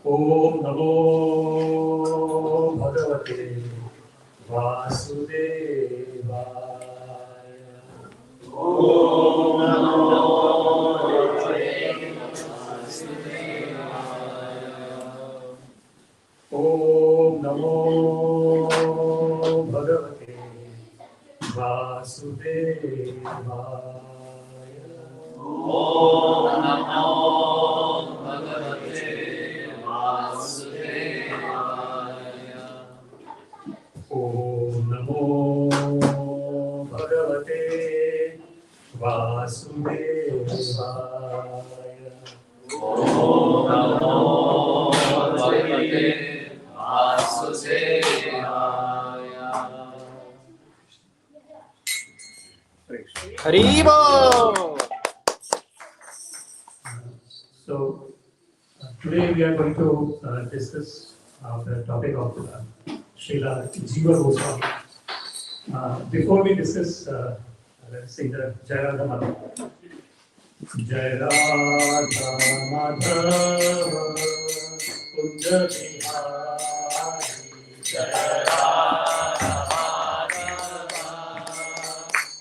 Om Namo Bhagavate Vasudevaya. Om Namo Bhagavate Vasudevaya. Om Namo Bhagavate Vasudevaya. Om Namo Bhagavate Vasudevaya. Om Namo Bhagavate Vasudevaya. Om Namo Bhagavate Vasudevaya. Haribo! So, today we are going to discuss the topic of Srila Jiva Gosvami. Before we discuss, let's sing the Jai Radha Madhava. Jai Radha Madhava Kunja Bihari. Jai Radha Madhava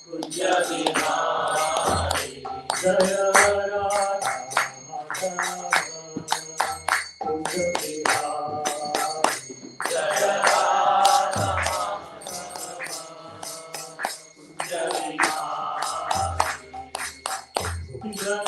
Kunja Bihari. Jai Radha Madhava Kunja Bihari. Jai Radha Kunja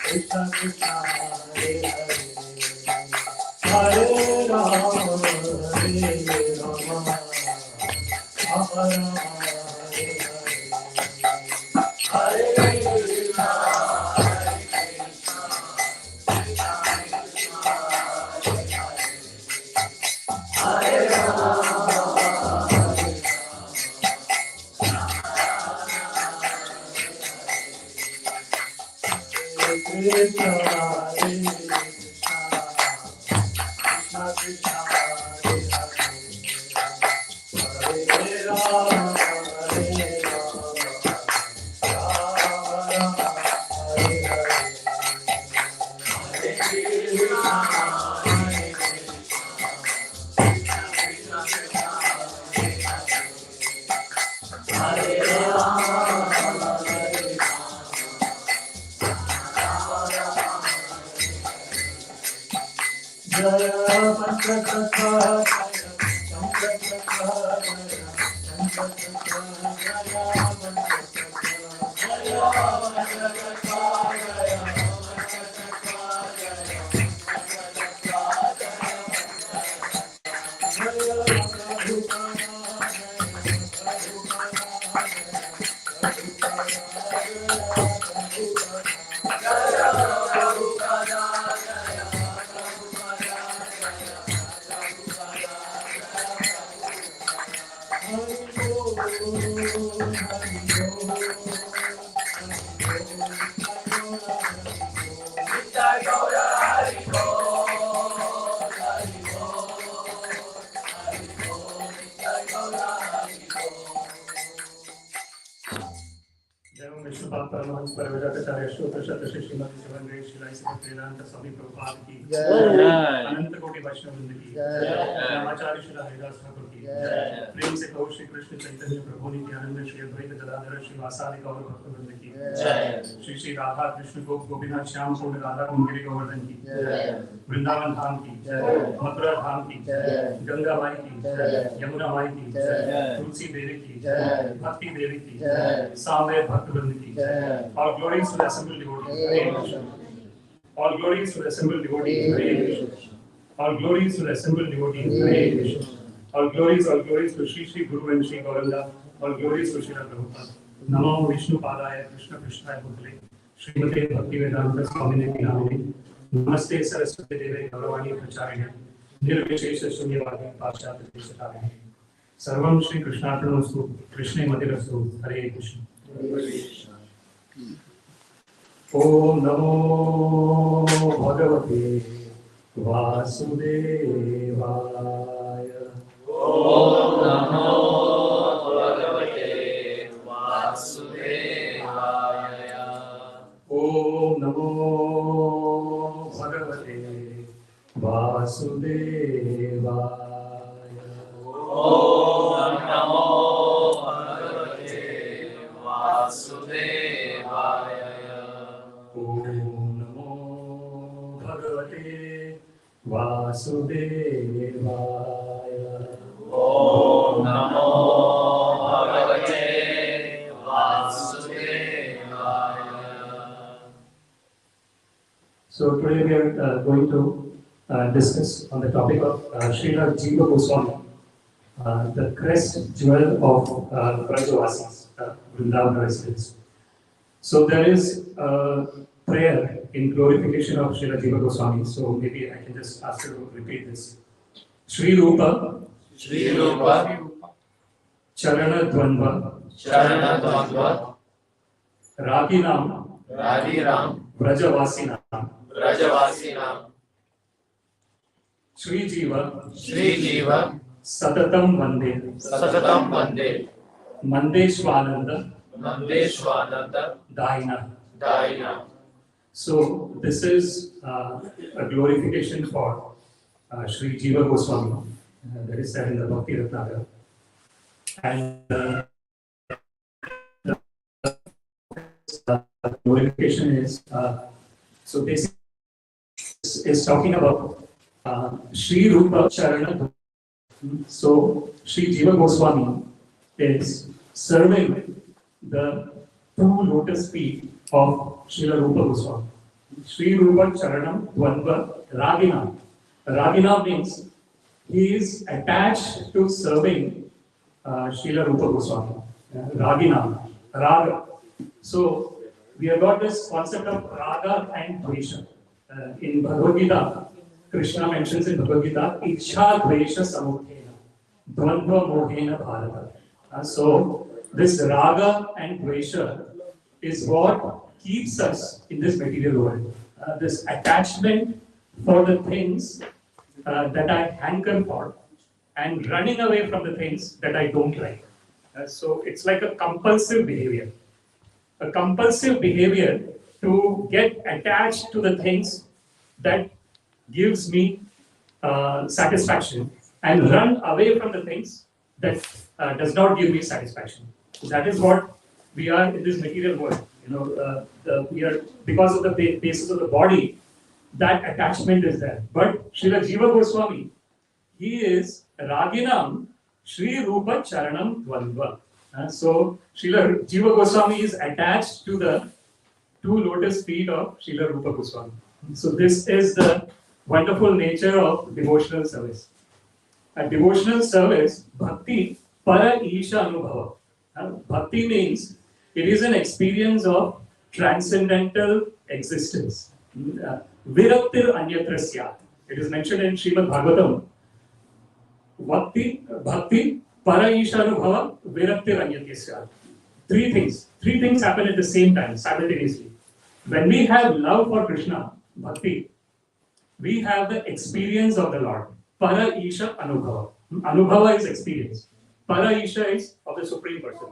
Krishna Krishna Hare Hare, Hare Rama Hare Rama, Rama Rama Hare Hare, Hare Krishna Hare Rama, Krishna Hare Krishna, Krishna Krishna Hare Hare, Hare Rama Hare Rama, Rama Hare Hare, Hare Krishna Hare Krishna, Hare Rama Hare Jaya Panchatatra अनंत कोटि वैष्णव वृंद की रामाचार्य श्री हरिदास ठाकुर की प्रेम से कहो श्री कृष्ण चैतन्य प्रभु नित्यानंद श्री अद्वैत गदाधर श्री वासादि गौर भक्त वृंद की श्री श्री राधा कृष्ण गोपीनाथ श्याम पूर्ण राधा कुंजरी गोवर्धन की वृंदावन धाम की मथुरा धाम की गंगा माई की यमुना माई की तुलसी देवी की भक्ति देवी की सामवे भक्त वृंद की all glories to the assembled devotees. All glories to the assembled devotees. All glories to the assembled devotees. All glories to Shri Shri Guru and Shri Gauranga. All glories to Srila Prabhupada. Namo Vishnu Padaya Krishna Krishnaya Bhutale Srimate Bhaktivedanta Swamine Namine Namaste Saraswati Deve Gauravani Pracharine Nirvishesha Shunyavadi Pashchat Deshatarine Sarvam Shri Krishnarpanastu Krishne Madhirastu Hare Krishna. Om Namo Bhagavate Vasudevaya. Om Namo Bhagavate Vasudevaya. Om Namo Bhagavate Vasudevaya. Om Namo Bhagavate Vasudevaya. Om Namo Bhagavate Vasudevaya. Om Namo Bhagavate Vasudevaya. So today we are going to discuss on the topic of Srila Jiva Gosvami, the crest jewel of Vraja Vasis, Vrindavan residents. So there is a prayer in glorification of Srila Jiva Goswami. So maybe I can just ask you to repeat this. Shri Rupa, Shri Rupa, Charana Dvandva, Charana Dvandva, Radhinam, Radhiram, Vrajavasinam, Vrajavasinam, Shri Jiva, Shri Jiva, Satatam Vande, Satatam Vande, Mandeshwananda, Mandeshwananda, Daina. Daina. So this is a glorification for Sri Jiva Goswami, that is said in the Bhakti Ratnagara. And the glorification is, so this is talking about Sri Rupa Charana. So Sri Jiva Goswami is serving the two lotus feet of Srila Rupa Goswami. Sri Rupa Charanam Dvandva Ragina. Ragina means he is attached to serving Srila Rupa Goswami. Ragina, Raga. So we have got this concept of Raga and Dvesha. In Bhagavad Gita, Krishna mentions in Bhagavad Gita, Ichha Dvesha Samukhena, Dvandva Mohena Bharata. So this Raga and Dvesha is what keeps us in this material world. This attachment for the things that I hanker for and running away from the things that I don't like. So it's like a compulsive behavior. A compulsive behavior to get attached to the things that gives me satisfaction and run away from the things that does not give me satisfaction. So that is what we are in this material world. We are, because of the basis of the body, that attachment is there. But Srila Jiva Goswami, he is Raginam Sri Rupa Charanam Dvandva. So Srila Jiva Goswami is attached to the two lotus feet of Srila Rupa Goswami. So this is the wonderful nature of devotional service. A devotional service, bhakti, para isha anubhava. Bhakti means it is an experience of transcendental existence. Viraktir anyatra syat. It is mentioned in Srimad Bhagavatam. Bhakti, para isha anubhava, viraktir anyatra syat. Three things happen at the same time, simultaneously. When we have love for Krishna, bhakti, we have the experience of the Lord. Para isha anubhava. Anubhava is experience. Para isha is of the Supreme Person.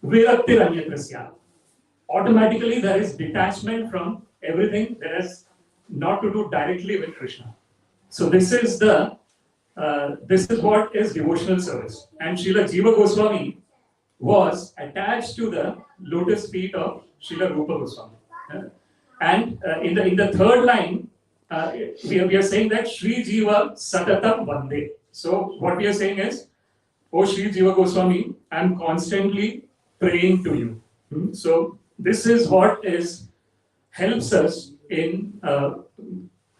Viraktir anyatra syat. Automatically there is detachment from everything that has not to do directly with Krishna. So this is what is devotional service. And Srila Jiva Goswami was attached to the lotus feet of Srila Rupa Goswami. And in the third line, we are saying that Sri Jiva Satatam Vande. So what we are saying is, O Sri Jiva Goswami, I am constantly praying to you. So this is what helps us in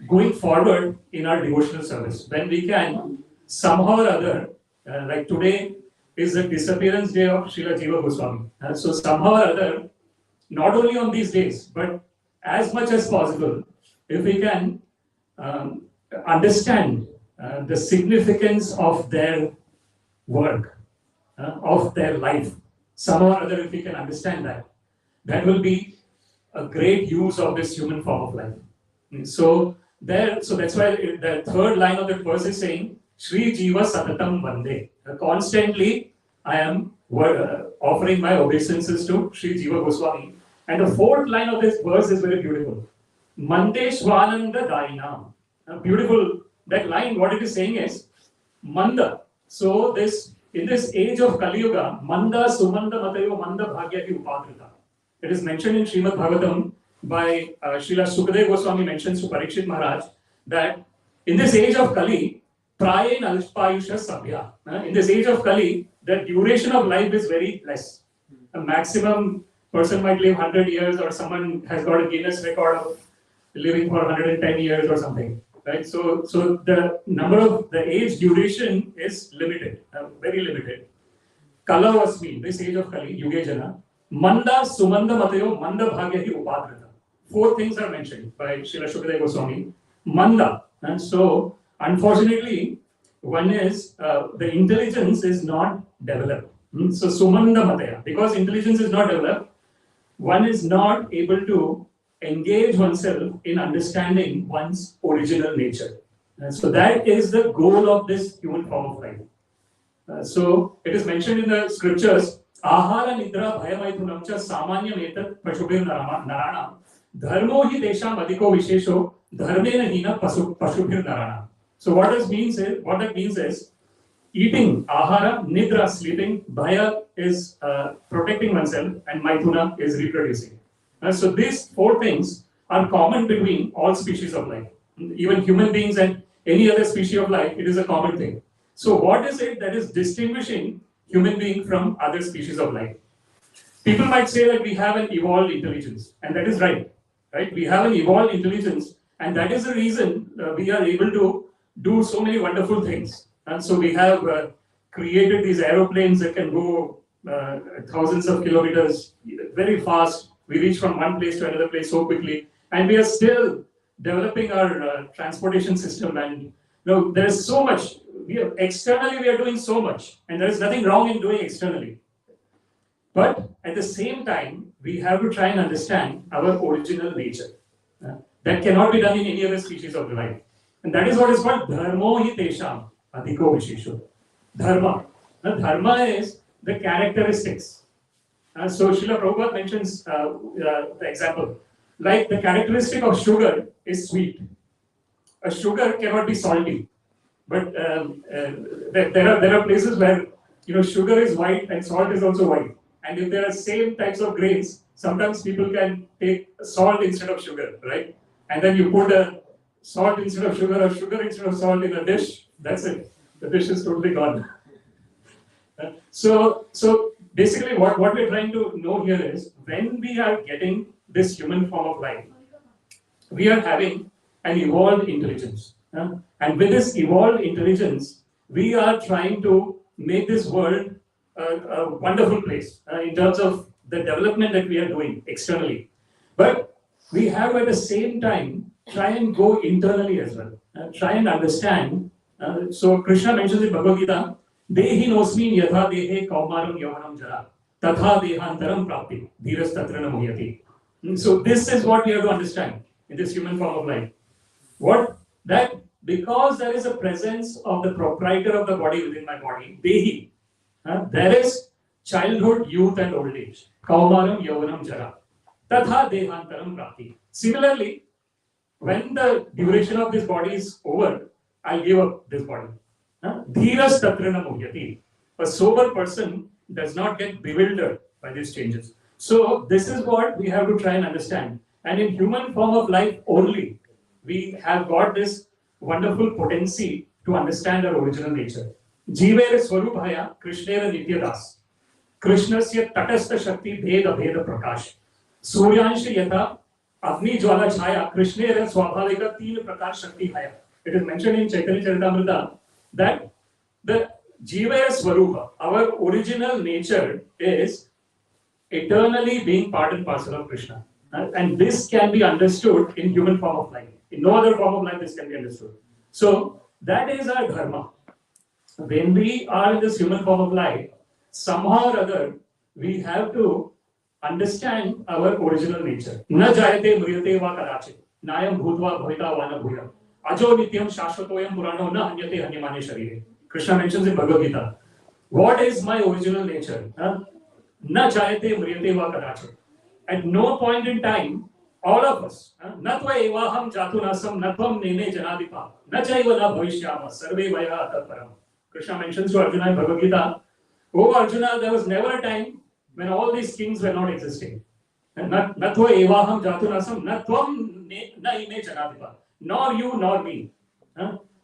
going forward in our devotional service. When we can somehow or other, like today is the disappearance day of Srila Jiva Goswami. So somehow or other, not only on these days, but as much as possible, if we can understand the significance of their work, of their life, somehow or other, if we can understand that will be a great use of this human form of life. So that's why the third line of the verse is saying, Sri Jiva Satatam Vande. Constantly, I am offering my obeisances to Sri Jiva Goswami. And the fourth line of this verse is very beautiful. Mande Shvananda Dainam. Beautiful. That line, what it is saying is, Manda. So in this age of Kali Yuga, Manda Sumanda Matayo Manda Bhagyati Upakrita. It is mentioned in Srimad Bhagavatam by Srila Sukadeva Goswami mentions to Parikshit Maharaj that in this age of Kali, Prayen Alpayusha Sabhya. In this age of Kali, the duration of life is very less. A maximum person might live 100 years, or someone has got a Guinness record of living for 110 years or something. Right? So the age duration is limited, very limited. Kala Vasmi, this age of Kali, Yuge Jana, Manda Sumanda Matayo Manda Bhagyahi Upadrata. Four things are mentioned by Srila Shukadeva Goswami. Manda. And so, unfortunately, one is the intelligence is not developed. So, Sumanda Mataya. Because intelligence is not developed, one is not able to engage oneself in understanding one's original nature. So that is the goal of this human form of life. So it is mentioned in the scriptures, Ahara Nidra Bhayamaithunam cha Samanyam etat Pashubhir Narana Dharmo hi Desham Adhiko Vishesho Dharmena Hina Pashubhir Narana. So what that means is eating, Ahara, Nidra, sleeping, Bhaya is protecting oneself, and Maithuna is reproducing. So these four things are common between all species of life. Even human beings and any other species of life, it is a common thing. So what is it that is distinguishing human being from other species of life? People might say that we have an evolved intelligence, and that is right. right? We have an evolved intelligence, and that is the reason we are able to do so many wonderful things. And so we have created these aeroplanes that can go thousands of kilometers very fast. We reach from one place to another place so quickly, and we are still developing our transportation system. And there is so much. Externally, we are doing so much, and there is nothing wrong in doing externally. But at the same time, we have to try and understand our original nature. That cannot be done in any other species of life. And that is what is called dharmo hi tesham adhiko vishesho. Dharma. Now, dharma is the characteristics. So Srila Prabhupada mentions the example. Like the characteristic of sugar is sweet. A sugar cannot be salty. But there are places where sugar is white and salt is also white. And if there are same types of grains, sometimes people can take salt instead of sugar, right? And then you put a salt instead of sugar or sugar instead of salt in a dish. That's it. The dish is totally gone. So basically what we're trying to know here is, when we are getting this human form of life, we are having an evolved intelligence. And with this evolved intelligence, we are trying to make this world a wonderful place in terms of the development that we are doing externally. But we have at the same time try and go internally as well. Try and understand. So Krishna mentions in Bhagavad Gita, Dehi nosmin yatha dehe kaumaram yavanam jara tatha dehantaram prapti dhiras tatrana muhyati. So this is what we have to understand in this human form of life. That because there is a presence of the proprietor of the body within my body, Dehi, there is childhood, youth and old age. Kaumaram yavanam jara tatha dehantaram prapti. Similarly, when the duration of this body is over, I'll give up this body. Dhiras tatrana muhyati. A sober person does not get bewildered by these changes. So this is what we have to try and understand. And in human form of life only, we have got this wonderful potency to understand our original nature. Jivere swarupaya krishnera nityadas. Krishnasya tatastha shakti bheda bheda prakash. Suryanshi yata agni jwala chhaya krishnera swabhavika teen prakar shakti haya. It is mentioned in Chaitanya Charitamrita that the Jivaya Swarupa, our original nature, is eternally being part and parcel of Krishna. And this can be understood in human form of life. In no other form of life this can be understood. So that is our dharma. When we are in this human form of life, somehow or other, we have to understand our original nature. Na jayate mriyate va kadachit. Nayam bhutva bhavita vana bhuyam. Ajo nityam shashvatoyam purano na hanyate hanyamane sharire. Krishna mentions in Bhagavad Gita. What is my original nature? Na jayate mriyate va kadachit. At no point in time, all of us, natva evaham jatunasam natvam nene janadipa nachaiva na bhavishyama sarve vaya tatparam. Krishna mentions to Arjuna in Bhagavad Gita, oh Arjuna, there was never a time when all these kings were not existing. Natva evaham jatunasam natvam na ime janadipa. Nor you, nor me.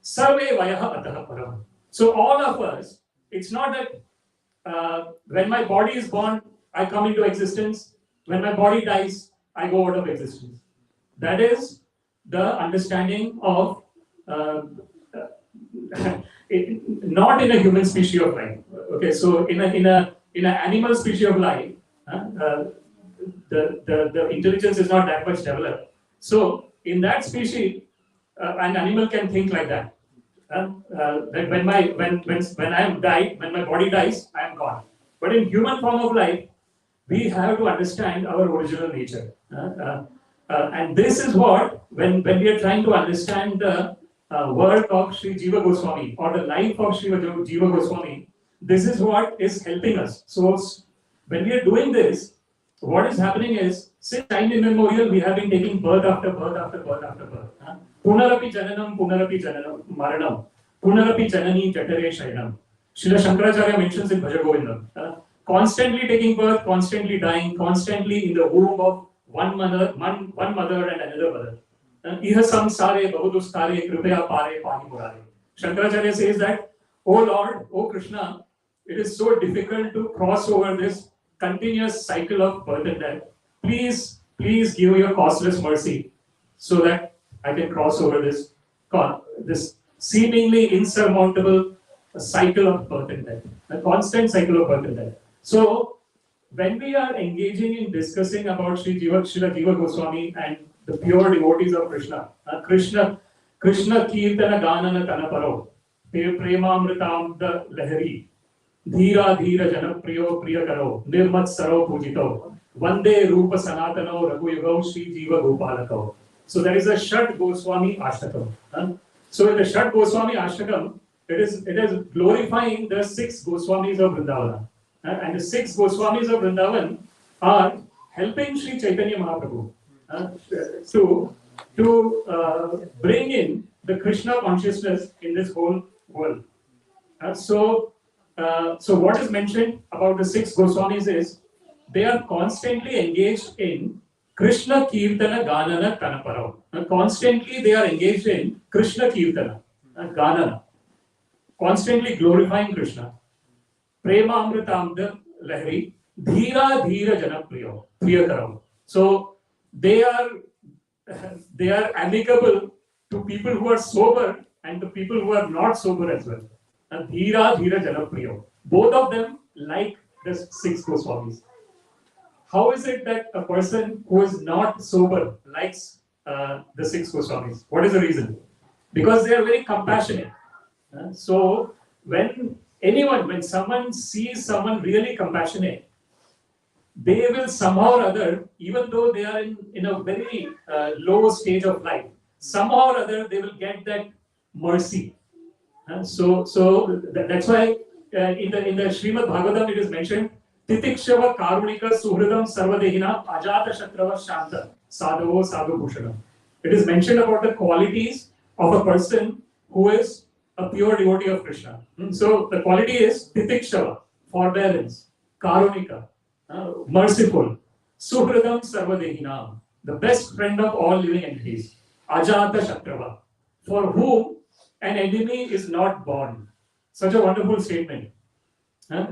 Sarve vaya atah param. So all of us, it's not that when my body is born, I come into existence. When my body dies, I go out of existence. That is the understanding of not in a human species of life. Okay, so in an animal species of life, the intelligence is not that much developed. So in that species, an animal can think like that. That when I am died, when my body dies, I am gone. But in human form of life, we have to understand our original nature. And this is what, when we are trying to understand the work of Sri Jiva Goswami or the life of Sri Jiva Goswami, this is what is helping us. So when we are doing this, what is happening is, since time immemorial, we have been taking birth after birth after birth after birth. Punarapi jananam, maranam, punarapi janani jatare shayanam. Srila Shankaracharya mentions in Bhaja Govindam. Constantly taking birth, constantly dying, constantly in the womb of one mother and another mother. Iha samsare bahudustare kripaya pare pani murare. Shankaracharya says that, oh Lord, oh Krishna, it is so difficult to cross over this continuous cycle of birth and death. Please please give your costless mercy so that I can cross over this seemingly insurmountable cycle of birth and death, a constant cycle of birth and death. So, when we are engaging in discussing about Srila Jiva Goswami and the pure devotees of Krishna, Krishna Kirtana Ganana Tanaparo, Premamritam the Lahari, Dhira Dhira Janapriyo Priyakaro, Nirmat Saro Pujito, Vande Rupa Sanatano Raghuyugo Sri Jiva Gopalako. So there is a Shat Goswami Ashtakam. So in the Shat Goswami Ashtakam, it is glorifying the 6 Goswamis of Vrindavan. And the 6 Goswamis of Vrindavan are helping Sri Chaitanya Mahaprabhu to bring in the Krishna consciousness in this whole world. So what is mentioned about the 6 Goswamis is they are constantly engaged in Krishna Kirtana Ganana Tanaparav. Constantly they are engaged in Krishna Kirtana Ganana, constantly glorifying Krishna. Prema Amritamda Lahari, Dhira Dhira Janapriyo, Priyakaram. So they are amicable to people who are sober and to people who are not sober as well. Dhira Dhira Janapriyo. Both of them like the 6 Goswamis. How is it that a person who is not sober likes the 6 Goswamis? What is the reason? Because they are very compassionate. So when someone sees someone really compassionate, they will somehow or other, even though they are in a very low stage of life, somehow or other they will get that mercy. So that's why in the Srimad Bhagavatam it is mentioned, Titikshava Karunika Suhridam Sarvadehina Ajata Shatrava Shanta Sadhavo Sadhu. It is mentioned about the qualities of a person who is a pure devotee of Krishna. So the quality is Titikshava, forbearance, Karunika, merciful, Suhridam Sarvadehinam, the best friend of all living entities, Ajata Shatrava, for whom an enemy is not born. Such a wonderful statement.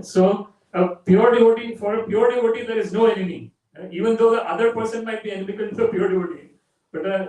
So for a pure devotee there is no enemy. Even though the other person might be inimical to a pure devotee, but an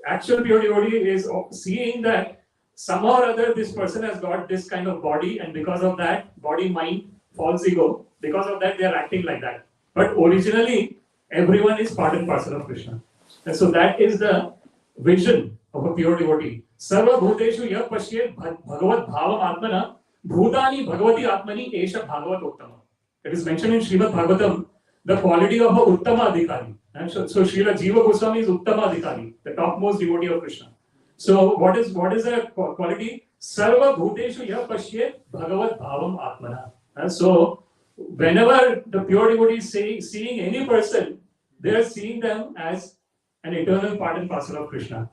actual pure devotee is seeing that somehow or other this person has got this kind of body, and because of that, body, mind, false ego, because of that they are acting like that. But originally, everyone is part and parcel of Krishna. And so that is the vision of a pure devotee. Sarva bhuteshu yah pashyet bhagavat bhavam atmana bhutani bhagavati atmani esha bhagavat uttama. It is mentioned in Srimad Bhagavatam, the quality of a uttama adhikari. And so Srila Jiva Goswami is uttama adhikari, the topmost devotee of Krishna. So what is the quality? Sarva bhuteshu yah pashyet bhagavat bhavam atmana. And so whenever the pure devotee is seeing any person, they are seeing them as an eternal part and parcel of Krishna.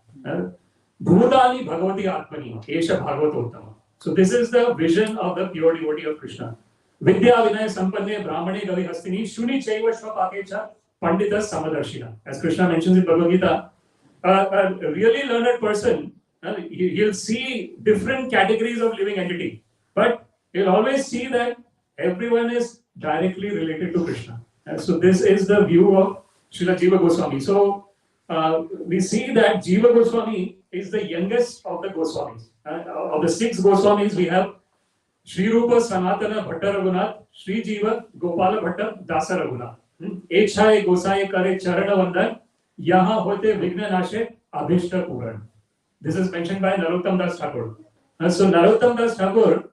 Bhutani bhagavati atmani esha bhagavat uttama. So this is the vision of the pure devotee of Krishna. Vidya vinaya sampanne brahmane gavi hastini shuni chaiva shvapakecha pandita samadarshina. As Krishna mentions in Bhagavad Gita, a really learned person, he'll see different categories of living entity, but he'll always see that everyone is directly related to Krishna. And so this is the view of Srila Jiva Goswami. So we see that Jiva Goswami is the youngest of the Goswamis. Of the 6 Goswamis, we have Sri Rupa Sanātana Bhatta Raghunath, Sri Jiva Gopala Bhatta Dasa Raghunath. Echhaye Gosaye Kare Charana Vandan, Yaha Hote Vigna Nashe Abhishta Puran. This is mentioned by Narottam Das Thakur. So Narottam Das Thakur,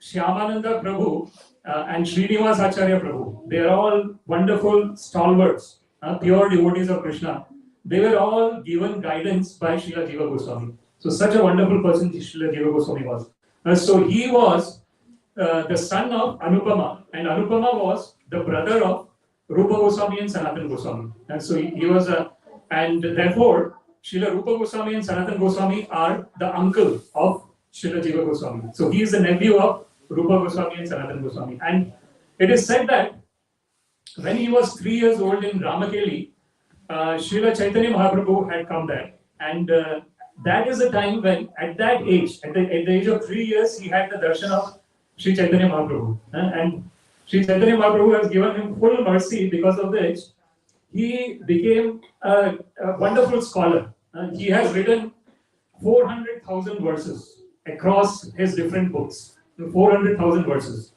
Shyamananda Prabhu, and Srinivas Acharya Prabhu, they are all wonderful stalwarts, pure devotees of Krishna. They were all given guidance by Srila Jiva Goswami. So such a wonderful person Srila Jiva Goswami was. So he was the son of Anupama, and Anupama was the brother of Rupa Goswami and Sanātana Goswami. And so he was and therefore Srila Rupa Goswami and Sanātana Goswami are the uncle of Srila Jiva Goswami. So he is the nephew of Rupa Goswami and Sanātana Goswami. And it is said that when he was 3 years old in Ramakeli, Srila Chaitanya Mahaprabhu had come there. And that is the time when, at that age, at the age of 3 years, he had the darshan of Sri Chaitanya Mahaprabhu. And Sri Chaitanya Mahaprabhu has given him full mercy, because of which he became a wonderful scholar. He has written 400,000 verses across his different books. 400,000 verses.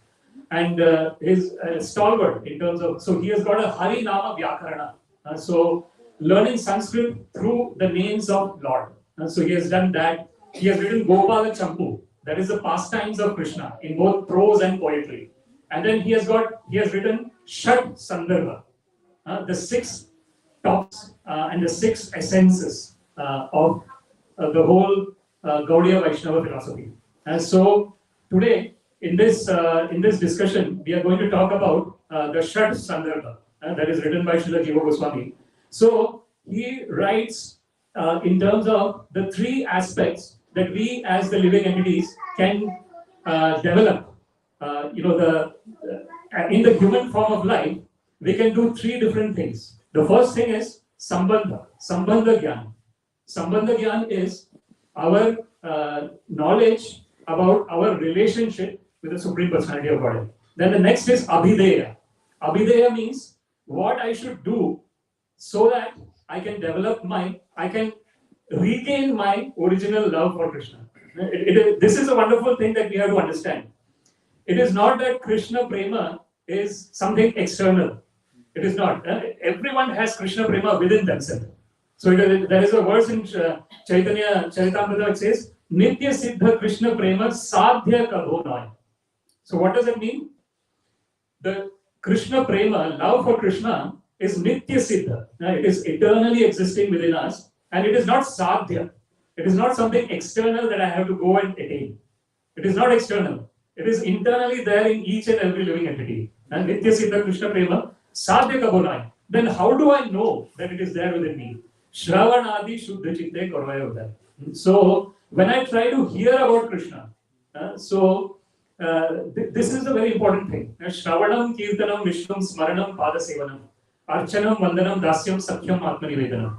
And is stalwart in terms of, so he has got a Hari Nama Vyakarana. So learning Sanskrit through the names of Lord. So he has done that. He has written Gopala Champu, that is the pastimes of Krishna in both prose and poetry. And then he has written Shat Sandarbha, the 6 tops and the 6 essences of the whole Gaudiya Vaishnava philosophy. And so today, in this discussion, we are going to talk about the Shat Sandarbha that is written by Srila Jiva Gosvami. So he writes in terms of the 3 aspects that we as the living entities can develop. In the human form of life, we can do 3 different things. The first thing is Sambandha Gyan. Sambandha Gyan is our knowledge about our relationship with the Supreme Personality of Godhead. Then the next is Abhideya. Abhideya means what I should do so that I can regain my original love for Krishna. This is a wonderful thing that we have to understand. It is not that Krishna Prema is something external. It is not. Everyone has Krishna Prema within themselves. So there is a verse in Chaitanya Charitamrita which says, Nitya Siddha Krishna Prema Sadhya Kabho Noy. So what does it mean? The Krishna Prema, love for Krishna, is Nitya Siddha. It is eternally existing within us, and it is not Sadhya. It is not something external that I have to go and attain. It is not external. It is internally there in each and every living entity. And Nitya Siddha Krishna Prema Sadhya Kabho Noy. Then how do I know that it is there within me? Shravanadi Shuddha Chitte Korvaya. So when I try to hear about Krishna, this is a very important thing. Shravanam, Kirtanam, Vishnam, Smaranam, Padasevanam, Archanam, Vandanam, Dasyam, Sakhyam, Atmanivedanam.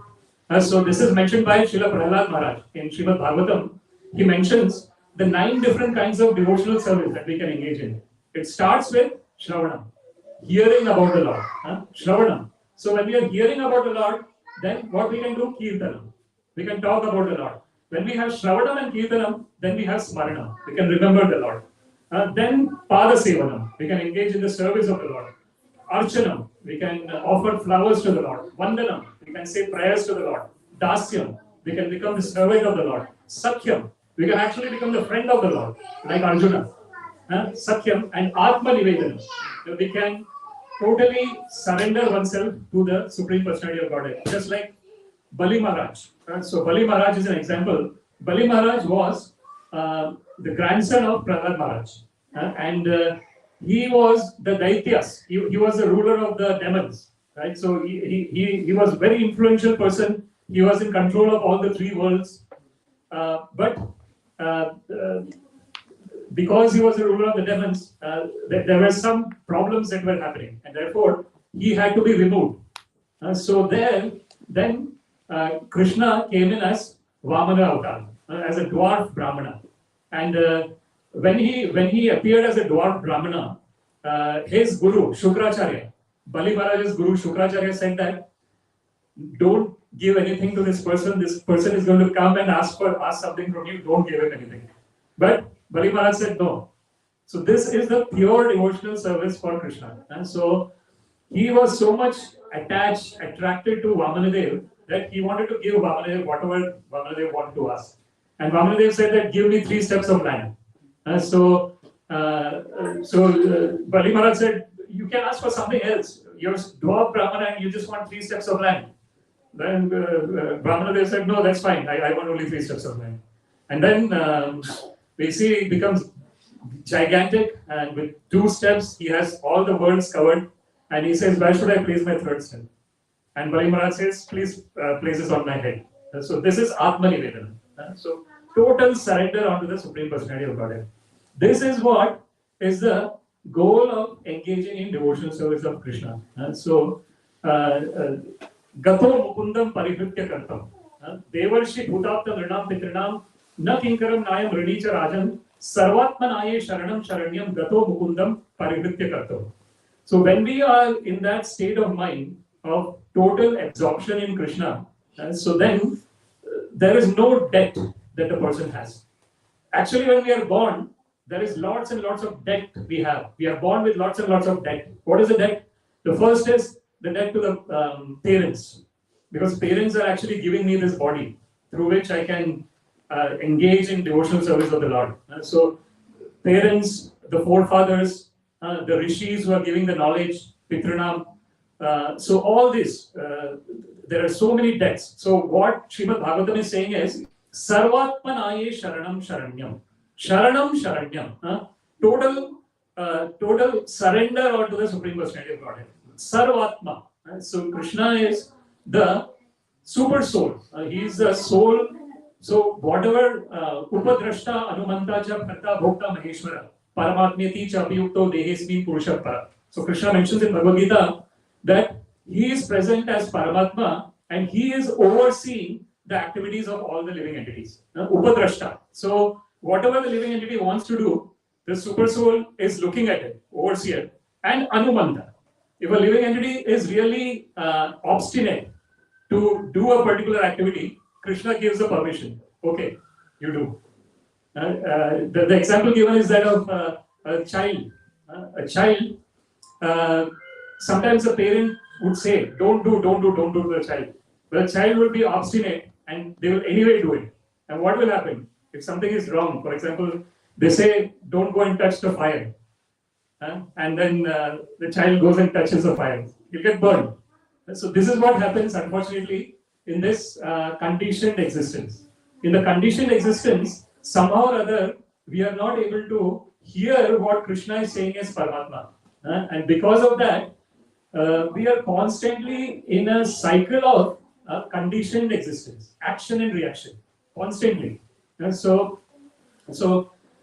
So this is mentioned by Srila Prahlad Maharaj in Srimad Bhagavatam. He mentions the 9 different kinds of devotional service that we can engage in. It starts with Shravanam, hearing about the Lord. Shravanam. So when we are hearing about the Lord, then what we can do? Kirtanam. We can talk about the Lord. When we have Shravanam and Kirtanam, then we have Smaranam. We can remember the Lord. Then Padasevanam. We can engage in the service of the Lord. Archanam. We can offer flowers to the Lord. Vandanam. We can say prayers to the Lord. Dasyam. We can become the servant of the Lord. Sakhyam. We can actually become the friend of the Lord, like Arjuna. Sakhyam and Atmanivedanam. We can totally surrender oneself to the Supreme Personality of Godhead. Just like Bali Maharaj. So Bali Maharaj is an example. Bali Maharaj was the grandson of Prahlad Maharaj. And he was the Daityas. He was the ruler of the demons. Right? So he was a very influential person. He was in control of all the 3 worlds. But because he was the ruler of the demons, there were some problems that were happening. And therefore, he had to be removed. So then Krishna came in as Vamana Avatar, as a dwarf Brahmana. And when he appeared as a dwarf Brahmana, his guru, Shukracharya, Bali Maharaj's guru, Shukracharya said that, don't give anything to this person. This person is going to come and ask something from you. Don't give him anything. But Bali Maharaj said no. So this is the pure devotional service for Krishna. And so he was so much attracted to Vamanadev that he wanted to give Vamanadev whatever Vamanadev wanted to ask. And Vamanadev said that give me 3 steps of land. So Bali Maharaj said, you can ask for something else. You're dwarf Brahmana and you just want 3 steps of land. Then Vamanadev said, no, that's fine. I want only 3 steps of land. And then we see it becomes gigantic, and with 2 steps, he has all the worlds covered. And he says, where should I place my 3rd step? And Bali Maharaj says, please place this on my head. So this is Atmanivedanam. So total surrender onto the Supreme Personality of Godhead. This is what is the goal of engaging in devotional service of Krishna. So Gato Mukundam Parihritya Kartam. Devarshi Bhutapta Vrinam Pitrinam Na Kinkaram Nayam Rinicha Rajan Sarvatmanaye Sharanam Sharanyam Gato Mukundam Parihritya Kartam. So when we are in that state of mind of total absorption in Krishna, so then there is no debt that the person has. Actually, when we are born, there is lots and lots of debt we have. We are born with lots and lots of debt. What is the debt? The first is the debt to the parents, because parents are actually giving me this body through which I can engage in devotional service of the Lord. So parents, the forefathers, the rishis who are giving the knowledge, Pitranam. So all this, there are so many debts. So what Srimad Bhagavatam is saying is, Sarvatmanaye Sharanam Sharanyam. Sharanam Sharanyam. Total surrender unto the Supreme Personality of Godhead. Sarvatma. So Krishna is the super soul. He is the soul. So whatever Upadrashta, Anumanta, cha Bharta, Bhokta, Maheshwara, Paramatmeti, cha Abhiyukto, Dehesmin, Purusha Para. So Krishna mentions in Bhagavad Gita that he is present as Paramatma and he is overseeing the activities of all the living entities. Upadrashta. So whatever the living entity wants to do, the super soul is looking at it, overseer. And Anumanta. If a living entity is really obstinate to do a particular activity, Krishna gives the permission. Okay, you do. The example given is that of a child. A child, sometimes the parent would say, don't do to the child. But the child will be obstinate and they will anyway do it. And what will happen? If something is wrong, for example, they say, don't go and touch the fire. And then the child goes and touches the fire. He'll get burned. So this is what happens, unfortunately, in this conditioned existence. In the conditioned existence, somehow or other, we are not able to hear what Krishna is saying as Paramatma. And because of that, we are constantly in a cycle of conditioned existence, action and reaction, constantly. So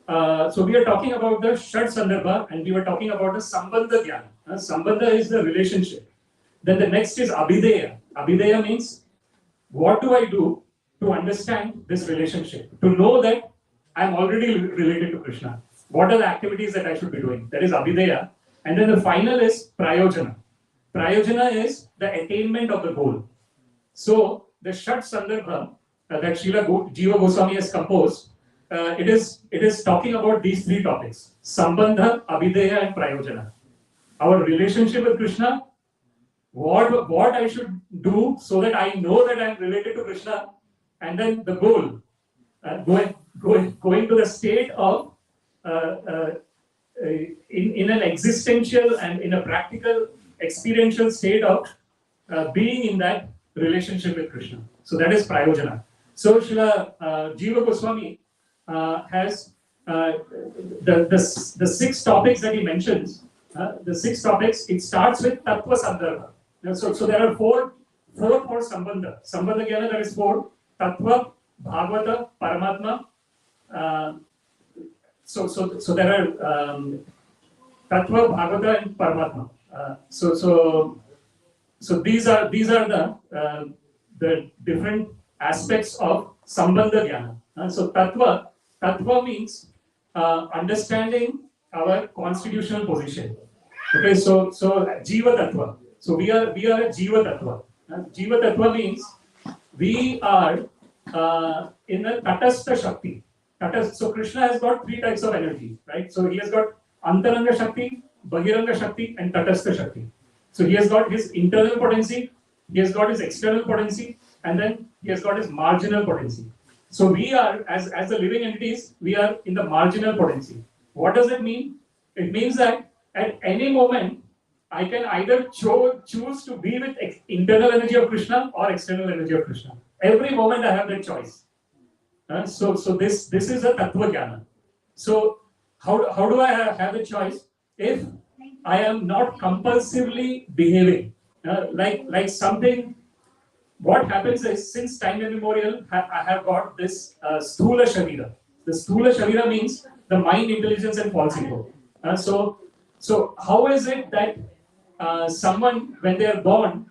we are talking about the Shat Sandarbha and we were talking about the Sambandha Jnana. Sambandha is the relationship. Then the next is Abhideya. Abhideya means, what do I do to understand this relationship? To know that I am already related to Krishna. What are the activities that I should be doing? That is Abhideya. And then the final is Prayojana. Prayojana is the attainment of the goal. So the Shat Sandarbha that Srila Jiva Goswami has composed, it is talking about these three topics: Sambandha, Abhideya, and Prayojana. Our relationship with Krishna, what I should do so that I know that I am related to Krishna, and then the goal, going to the state of in an existential and in a practical experiential state of being in that relationship with Krishna. So that is Prayojana. So Srila Jiva Goswami has the 6 topics that he mentions. The 6 topics, it starts with Tattva Sandarbha. So there are four for Sambandha. Sambandha Jnana, there is 4. Tattva, Bhagavata, Paramatma. So there are Tattva, Bhagavata, and Paramatma. So these are the different aspects of Sambandha Jnana. So Tattva means understanding our constitutional position. Okay, so Jiva Tattva. So we are a Jiva Tattva. Jiva Tattva means we are in a Tatastha Shakti. So Krishna has got 3 types of energy, right? So he has got Antaranga Shakti, Bahiranga Shakti, and Tatastha Shakti. So he has got his internal potency, he has got his external potency, and then he has got his marginal potency. So we are, as the living entities, we are in the marginal potency. What does it mean? It means that at any moment, I can either choose to be with internal energy of Krishna or external energy of Krishna. Every moment I have that choice. So this is a Tattva Jnana. So how do I have a choice if I am not compulsively behaving like something? What happens is, since time immemorial, I have got this Sthula Sharira. The Sthula Sharira means the mind, intelligence, and false ego. So how is it that someone, when they are born,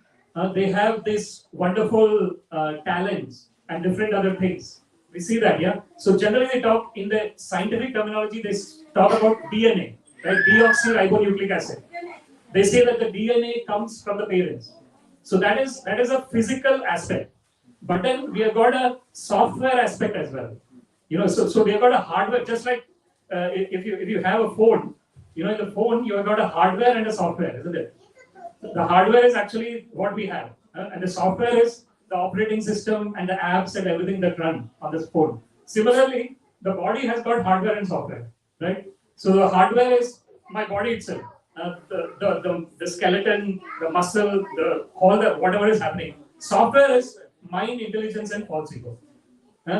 they have this wonderful talents and different other things? We see that, yeah? So generally they talk, in the scientific terminology, they talk about DNA, right? Deoxyribonucleic acid. They say that the DNA comes from the parents. So that is a physical aspect. But then we have got a software aspect as well. So we have got a hardware, just like if you have a phone, in the phone you have got a hardware and a software, isn't it? The hardware is actually what we have, and the software is the operating system and the apps and everything that run on this phone. Similarly, the body has got hardware and software, right? So the hardware is my body itself, the skeleton, the muscle, whatever is happening. Software is mind, intelligence, and false ego.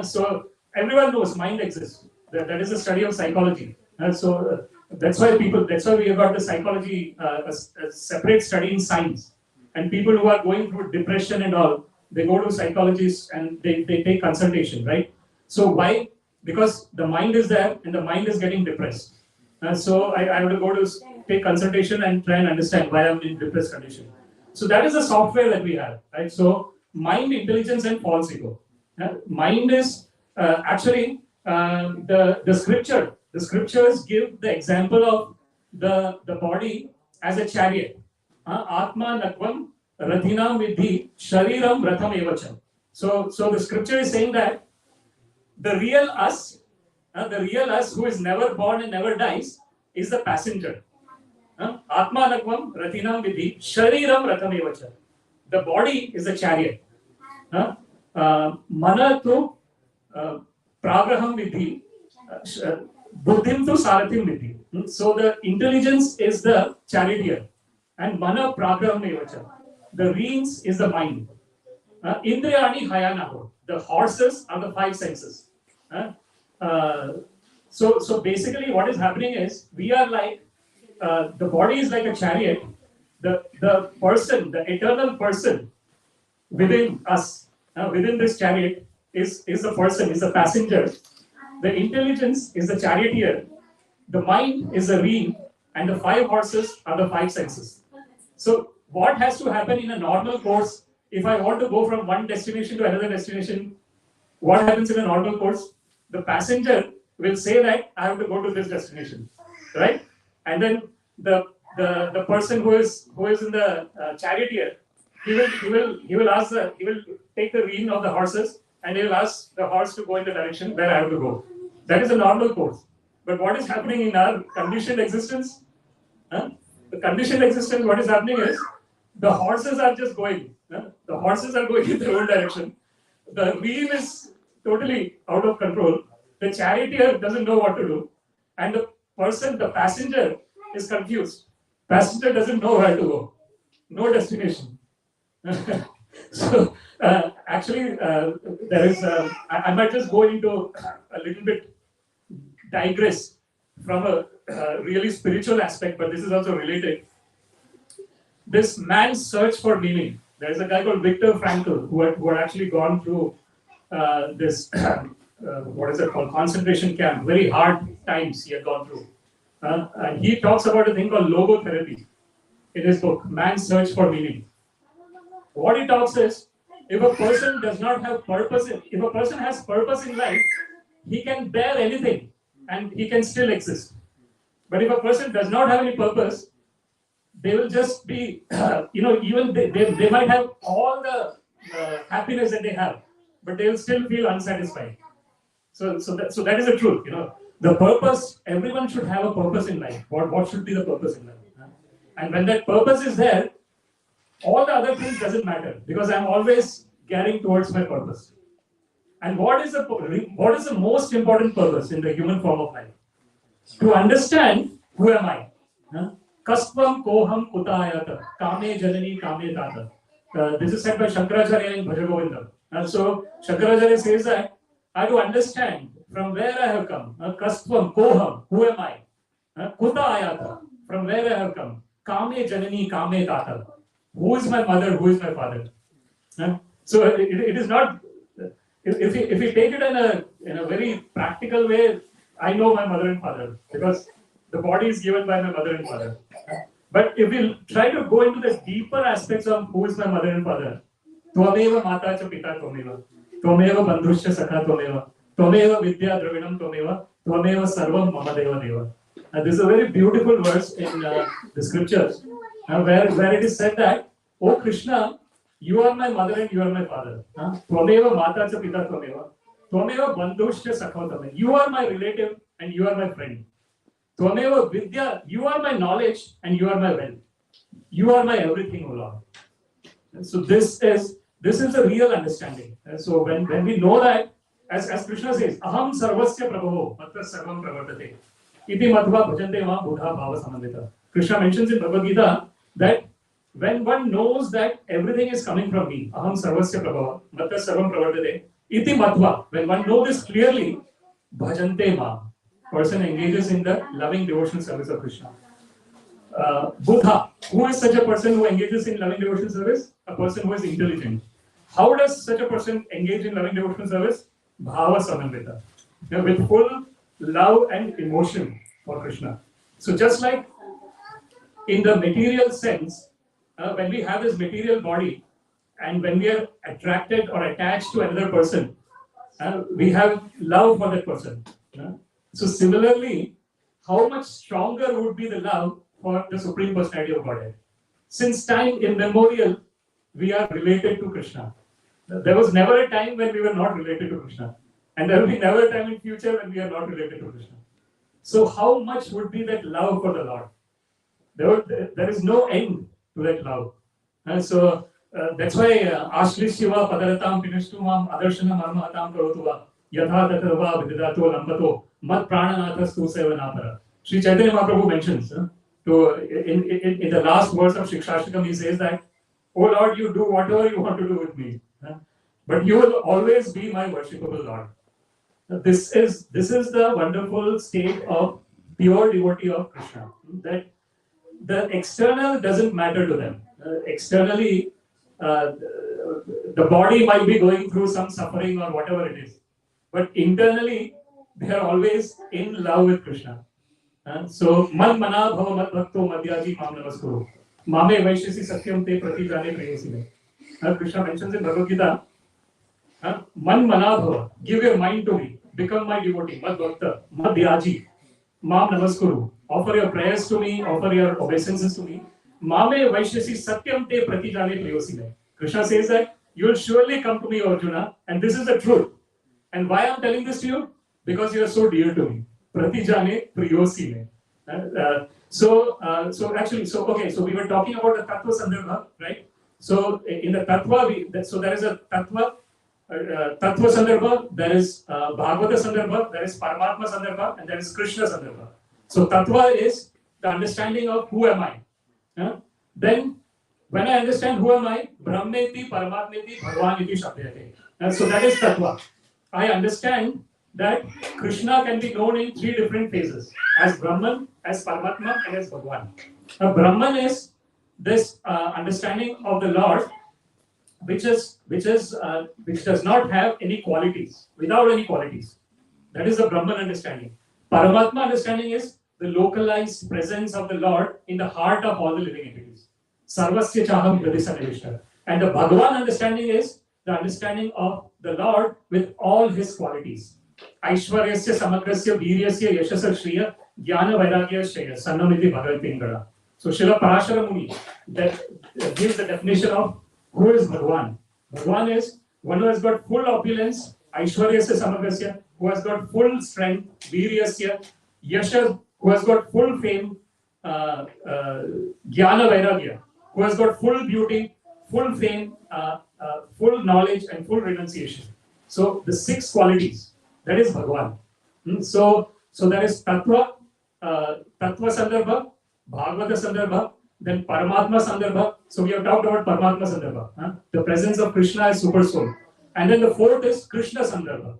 So everyone knows mind exists. That is a study of psychology. So that's why we have got the psychology, a separate study in science. And people who are going through depression and all, they go to psychologists and they take consultation, right? So why? Because the mind is there and the mind is getting depressed. So I have to go to take consultation and try and understand why I'm in depressed condition. So that is the software that we have, right? So mind, intelligence, and false ego. Mind is actually the scripture. The scriptures give the example of the body as a chariot. Atma nakvam rathinam vidhi shariram ratham evacham. So the scripture is saying that the real us who is never born and never dies, is the passenger. Atma nakvam rathinam vidhi shariram ratham evacham. The body is a chariot. Mana tu pragraham vidhi buddhim tu sarathim vidhi. So the intelligence is the charioteer. And mana pragraham evacham. The reins is the mind. Indriyani hayanaho. The horses are the five senses. So basically what is happening is, we are like, the body is like a chariot. The person, the eternal person within us, within this chariot is the person, is the passenger. The intelligence is the charioteer. The mind is the rein, and the five horses are the five senses. So what has to happen in a normal course? If I want to go from one destination to another destination, what happens in a normal course? The passenger will say that I have to go to this destination, right? And then the person who is in the charioteer, he will take the rein of the horses and he will ask the horse to go in the direction where I have to go. That is a normal course. But what is happening in our conditioned existence? The conditioned existence, what is happening is, the horses are just going. The horses are going in their own direction. The wheel is totally out of control. The charioteer doesn't know what to do. And the passenger is confused. Passenger doesn't know where to go. No destination. So actually, there is. I might just go into a little bit, digress from a really spiritual aspect, but this is also related. This man's search for meaning. There is a guy called Viktor Frankl who had actually gone through this what is it called, concentration camp. Very hard times he had gone through. And he talks about a thing called logotherapy in his book, Man's Search for Meaning. What he talks is, if a person does not have purpose, if a person has purpose in life, he can bear anything and he can still exist. But if a person does not have any purpose, they will just be, even they might have all the happiness that they have, but they will still feel unsatisfied. So that is the truth. The purpose, everyone should have a purpose in life. What should be the purpose in life? And when that purpose is there, all the other things doesn't matter, because I'm always gearing towards my purpose. And what is the most important purpose in the human form of life? To understand who am I. Kastvam koham kutayata kame janani kame tata. This is said by Shankaracharya in Bhaja Govinda. So Shankaracharya says that I have to understand from where I have come. Kastvam koham, who am I? Kutayata, from where I have come. Kame janani kame tata. Who is my mother? Who is my father? So it is not. If we take it in a very practical way, I know my mother and father because the body is given by my mother and father. But if we try to go into the deeper aspects of who is my mother and father, Tvameva mata cha pita tvameva, Tvameva bandhushya sakha tvameva, Tvameva vidya dravinam tvameva, Tvameva sarvam mama deva deva. This is a very beautiful verse in the scriptures where it is said that, oh Krishna, You are my mother and you are my father. Tvameva mata cha pita tvameva. Tvameva bandhushya sakha. You are my relative and you are my friend. Tvameva vidya. You are my knowledge and you are my wealth. You are my everything, O Lord. And so this is a real understanding. And so when we know that, as Krishna says, Aham sarvasya prabho, matra sarvam pravartate. Iti matva bhajante ma buddha bhava samandita. Krishna mentions in Bhagavad Gita that when one knows that everything is coming from me, Aham sarvasya prabho, matra sarvam pravartate. Iti matva, when one knows this clearly, bhajante ma, person engages in the loving devotional service of Krishna. Buddha, who is such a person who engages in loving devotional service? A person who is intelligent. How does such a person engage in loving devotional service? Bhava samandita, with full love and emotion for Krishna. So just like in the material sense, when we have this material body and when we are attracted or attached to another person, we have love for that person. So similarly, how much stronger would be the love for the Supreme Personality of Godhead? Since time immemorial, we are related to Krishna. There was never a time when we were not related to Krishna. And there will be never a time in future when we are not related to Krishna. So how much would be that love for the Lord? There is no end to that love. And so that's why Ashlishiva Padaratam Pinashtumam Adarshana Marmahatam Karotuva Yatha Tatava Vidato Lambato Mat Prananathas Sevanapara. Sri Chaitanya Mahaprabhu mentions in the last verse of Shikshashtakam, he says that, "Oh Lord, you do whatever you want to do with me, but you will always be my worshipable Lord." This is the wonderful state of pure devotee of Krishna. That the external doesn't matter to them. Externally, the body might be going through some suffering or whatever it is, but internally, they are always in love with Krishna. So, man mana bhava mat bhakto madhyaji mam namaskuru. Mame vaishyasi satyam te pratijane prayosime. Krishna mentions in Bhagavad Gita, man mana bhava, give your mind to me, become my devotee, mad bhakta, madhyaji, mam namaskuru. Offer your prayers to me, offer your obeisances to me. Mame vaishyasi satyam te pratijane prayosime. Krishna says that you will surely come to me, Arjuna, and this is the truth. And why I am telling this to you? Because you are so dear to me. Pratijane priyosime. So we were talking about the Tattva Sandarbha, right? So in the Tattva, so there is a Tattva Sandarbha, there is Bhagavata Sandarbha, there is Paramatma Sandarbha, and there is Krishna Sandarbha. So Tattva is the understanding of who am I. Then when I understand who am I, Brahmeti, Paramatmeti, Bhagavaniti Shabdayate. So that is Tattva. I understand that Krishna can be known in three different phases: as Brahman, as Paramatma, and as Bhagavan. Now, Brahman is this understanding of the Lord, which does not have any qualities, without any qualities. That is the Brahman understanding. Paramatma understanding is the localized presence of the Lord in the heart of all the living entities. Sarvasya chaham hridayasannivishta. And the Bhagavan understanding is the understanding of the Lord with all his qualities. Aishwaryasya samagrasya viryasya yashasa shriya jnana vairagya shreya sannamiti bhagavati. So Srila Parashara Muni that gives the definition of who is Bhagavan. Bhagavan is one who has got full opulence, Aishwaryasya samagrasya, who has got full strength, Viryasya, Yasha, who has got full fame, Jnana Vairagya, who has got full beauty, full fame, full knowledge, and full renunciation. So the six qualities, that is Bhagavan. So there is Tattva Sandarbha, Bhagavata Sandarbha, then Paramatma Sandarbha. So we have talked about Paramatma Sandarbha, the presence of Krishna as Super Soul. And then the fourth is Krishna Sandarbha,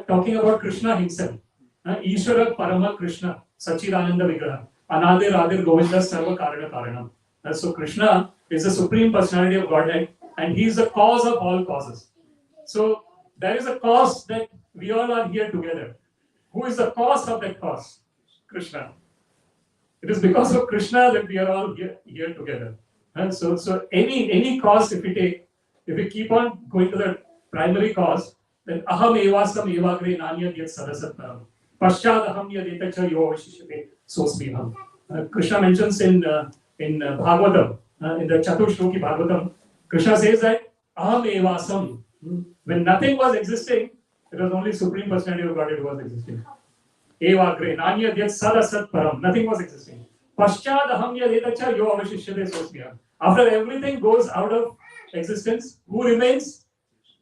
talking about Krishna himself. Ishvara Parama Krishna, Sachidananda Vigraha, Anadir Adir Govinda Sarva Karana Karanam. So Krishna is the Supreme Personality of Godhead, and he is the cause of all causes. So there is a cause that we all are here together. Who is the cause of that cause? Krishna. It is because of Krishna that we are all here together. And so any cause, if we keep on going to the primary cause, then aham evasam evagre nanya yat sadasatparam paschad aham yadetacha yovashishyate sosmiham. Krishna mentions in Bhagavatam, in the Chaturshloki Bhagavatam, Krishna says that aham evasam. When nothing was existing, it was only Supreme Personality of Godhead who was existing. Evagre, nanya yat sad asat param. Nothing was existing. Paschad aham yad etacha yo avashishyate sosmya. After everything goes out of existence, who remains?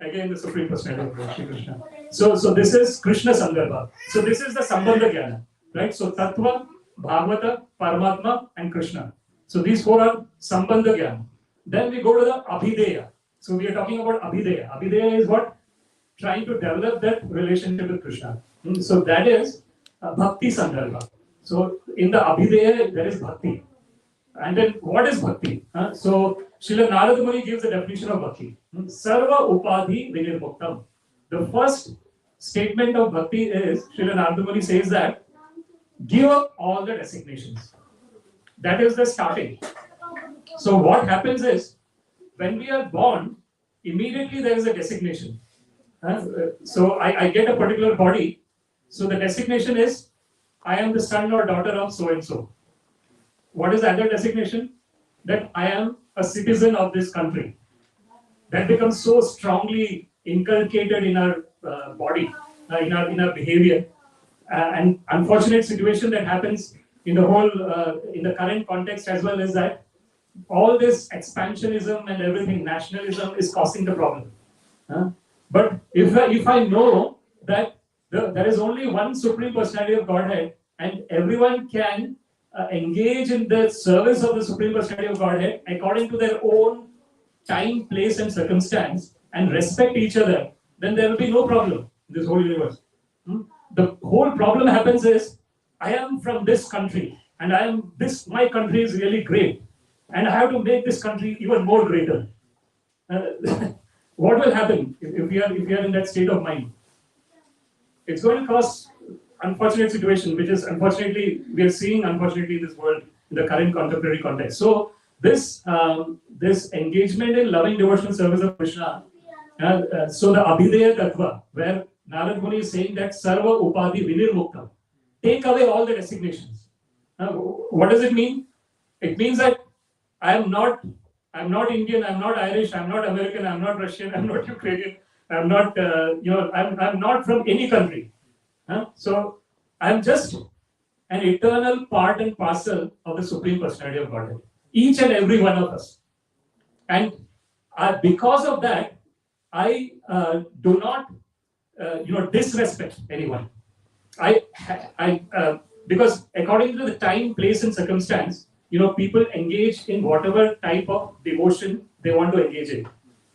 Again, the Supreme Personality of God, Shri Krishna. So this is Krishna Sandarbha. So this is the Sambandha Jnana, right? So Tattva, Bhagavata, Paramatma, and Krishna. So these four are Sambandha Jnana. Then we go to the Abhideya. So we are talking about Abhideya. Abhideya is what? Trying to develop that relationship with Krishna. So that is Bhakti Sandarbha. So in the Abhideya, there is Bhakti. And then what is Bhakti? So Srila Narada Muni gives the definition of Bhakti. Sarva Upadhi Vinirmuktam. The first statement of Bhakti is, Srila Narada Muni says that, give up all the designations. That is the starting. So what happens is, when we are born, immediately there is a designation. So I get a particular body. So the designation is, I am the son or daughter of so-and-so. What is the other designation? That I am a citizen of this country. That becomes so strongly inculcated in our body, in our behavior. And unfortunate situation that happens in the whole, in the current context as well, is that all this expansionism and everything, nationalism, is causing the problem. But if I know that there is only one Supreme Personality of Godhead, and everyone can engage in the service of the Supreme Personality of Godhead according to their own time, place, and circumstance, and respect each other, then there will be no problem in this whole universe. The whole problem happens is, I am from this country, and my country is really great, and I have to make this country even more greater. What will happen if we are in that state of mind? It's going to cause unfortunate situation, which is unfortunately we are seeing unfortunately in this world in the current contemporary context. So this engagement in loving devotional service of Krishna, so the Abhideya Tattva, where Narad Muni is saying that Sarva Upadhi Vinirmuktam, take away all the designations. What does it mean? It means that I'm not Indian, I'm not Irish, I'm not American, I'm not Russian, I'm not Ukrainian, I'm not I'm not from any country. So I'm just an eternal part and parcel of the Supreme Personality of Godhead. Each and every one of us. And because of that, I do not disrespect anyone. Because according to the time, place, and circumstance, people engage in whatever type of devotion they want to engage in.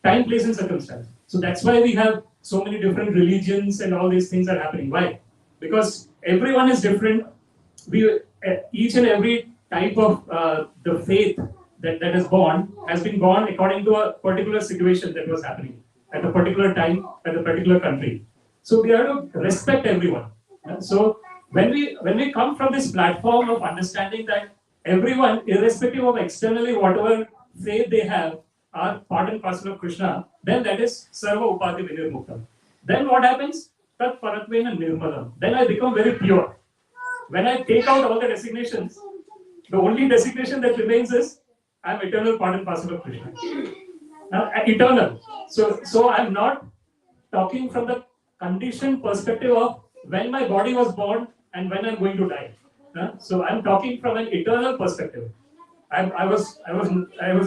Time, place, and circumstance. So that's why we have so many different religions and all these things are happening. Why? Because everyone is different. Each and every type of the faith that is born has been born according to a particular situation that was happening at a particular time, at a particular country. So we have to respect everyone. So when we come from this platform of understanding that everyone, irrespective of externally whatever faith they have, are part and parcel of Krishna, then that is Sarva Upadhi Vinirmuktam. Then what happens? Tat Paratvena Nirmalam. Then I become very pure. When I take out all the designations, the only designation that remains is I am eternal part and parcel of Krishna. Eternal. So I am not talking from the conditioned perspective of when my body was born and when I am going to die. So I am talking from an eternal perspective. I was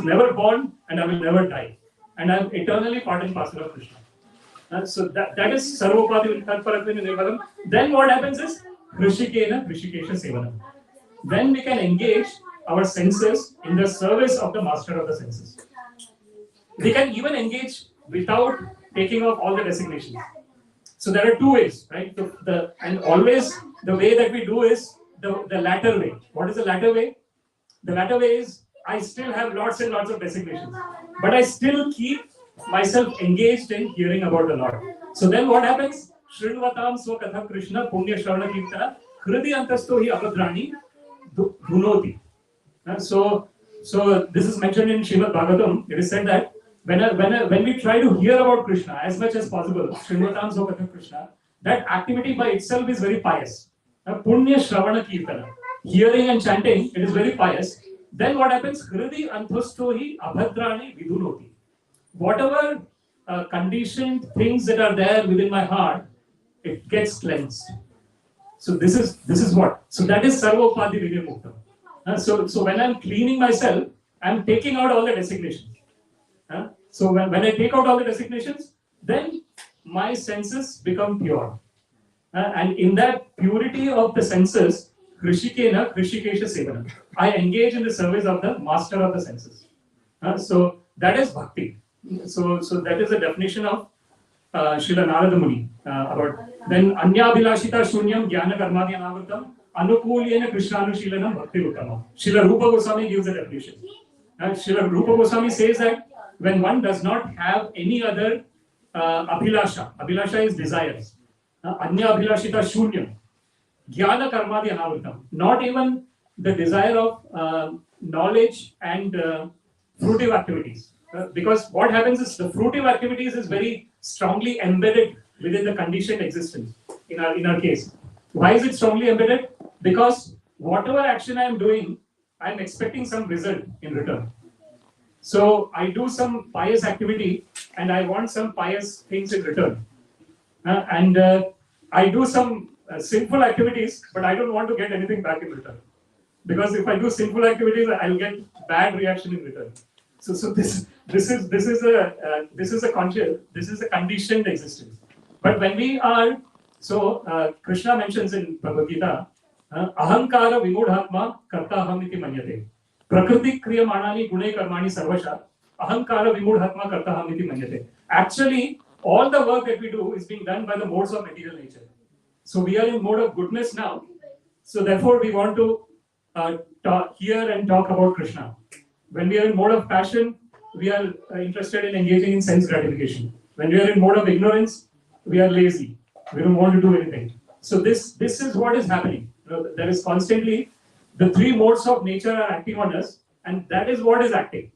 never born and I will never die, and I am eternally part and parcel of Krishna. So that is Sarvopadi Paratmini Nirmalam. Then what happens is Hrishikena Hrishikesha Sevanam. Then we can engage our senses in the service of the master of the senses. We can even engage without taking off all the designations. So there are two ways, right? And always the way that we do is the latter way. What is the latter way? The latter way is I still have lots and lots of designations, but I still keep myself engaged in hearing about the Lord. So then what happens? Shrinvatam Swakatha Krishna Punya Shravana Kirtana Hridi Antasto hi Abhadrani Dhunoti. So this is mentioned in Srimad Bhagavatam. It is said that when we try to hear about Krishna as much as possible, Shrinvatam Swakatha Krishna, that activity by itself is very pious. Punya Shravana Kirtana. Hearing and chanting, it is very pious. Then what happens? Hridi Antasto hi Abhadrani Vidunoti. whatever conditioned things that are there within my heart, it gets cleansed. So this is what. So that is Sarvopadi Vinyamukta. So when I'm cleaning myself, I'm taking out all the designations. So when I take out all the designations, then my senses become pure. And in that purity of the senses, Krishikena, Krishikesha Sevana, I engage in the service of the master of the senses. So that is bhakti. So that is the definition of Srila Narada Muni about then Anyabhilashita Shunyam Jnana Karmadi Anavritam Anukulyena Krishnanushīlanam Bhakti Uttamam. Srila Rupa Goswami gives the definition. Srila Rupa Goswami says that when one does not have any other abhilasha is desires. Anyabhilashita Shunyam Jnana Karmadi Anavritam. Not even the desire of knowledge and fruitive activities. Because what happens is the fruitive activities is very strongly embedded within the conditioned existence in our case. Why is it strongly embedded? Because whatever action I am doing, I am expecting some result in return. So I do some pious activity and I want some pious things in return. And I do some sinful activities, but I don't want to get anything back in return. Because if I do sinful activities, I'll get bad reaction in return. So this is a conditioned existence. But when we are Krishna mentions in Bhagavad Gita, ahankara vimudhatma kartaham iti manyate. Prakriti kriyamanani gune karmani sarvasha ahankara vimudhatma kartaham iti manyate. Actually, all the work that we do is being done by the modes of material nature. So we are in mode of goodness now. So therefore, we want to hear and talk about Krishna. When we are in mode of passion, we are interested in engaging in sense gratification. When we are in mode of ignorance, we are lazy. We don't want to do anything. So this is what is happening. There is constantly the three modes of nature are acting on us, and that is what is acting.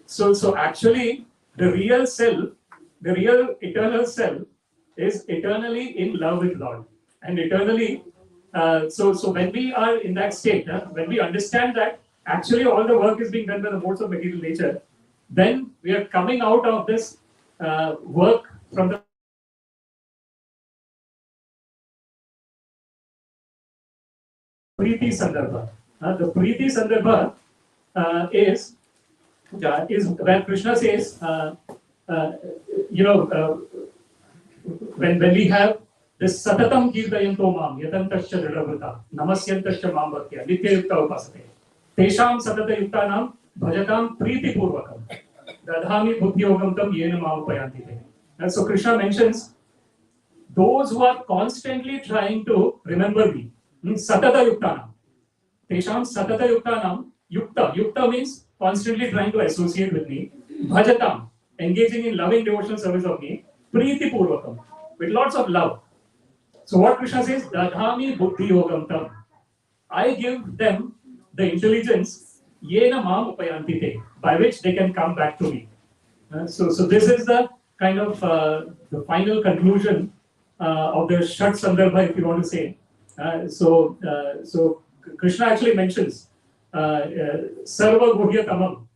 So actually, the real self, the real eternal self, is eternally in love with Lord, and eternally. So when we are in that state, when we understand that actually all the work is being done by the modes of material nature, then we are coming out of this work from the Preeti Sandarbha. The Preeti Sandarbha is where Krishna says, when we have this Satatam Kirtayanto Mam, Yatantascha Dridhavrata, Namasyantascha Mam Bhaktya, Nitya Yukta Upasate, Tesham Satata Yuktanam, Bhajatam Preeti Purvakam, Dadhami Bhutyogam Tam Yena Mam Upayantite. And so Krishna mentions those who are constantly trying to remember me. Satata Yuktanam. Tesham Satata Yuktanam. Yukta means constantly trying to associate with me. Bhajatam, engaging in loving devotional service of me. Preeti Purvakam, with lots of love. So what Krishna says, Dadhami Buddhi Yogam Tam. I give them the intelligence, Yena Mam Upayantite, by which they can come back to me. So this is the kind of the final conclusion of the Shat Sandarbha, if you want to say. So Krishna actually mentions Sarva Guhya Tamam.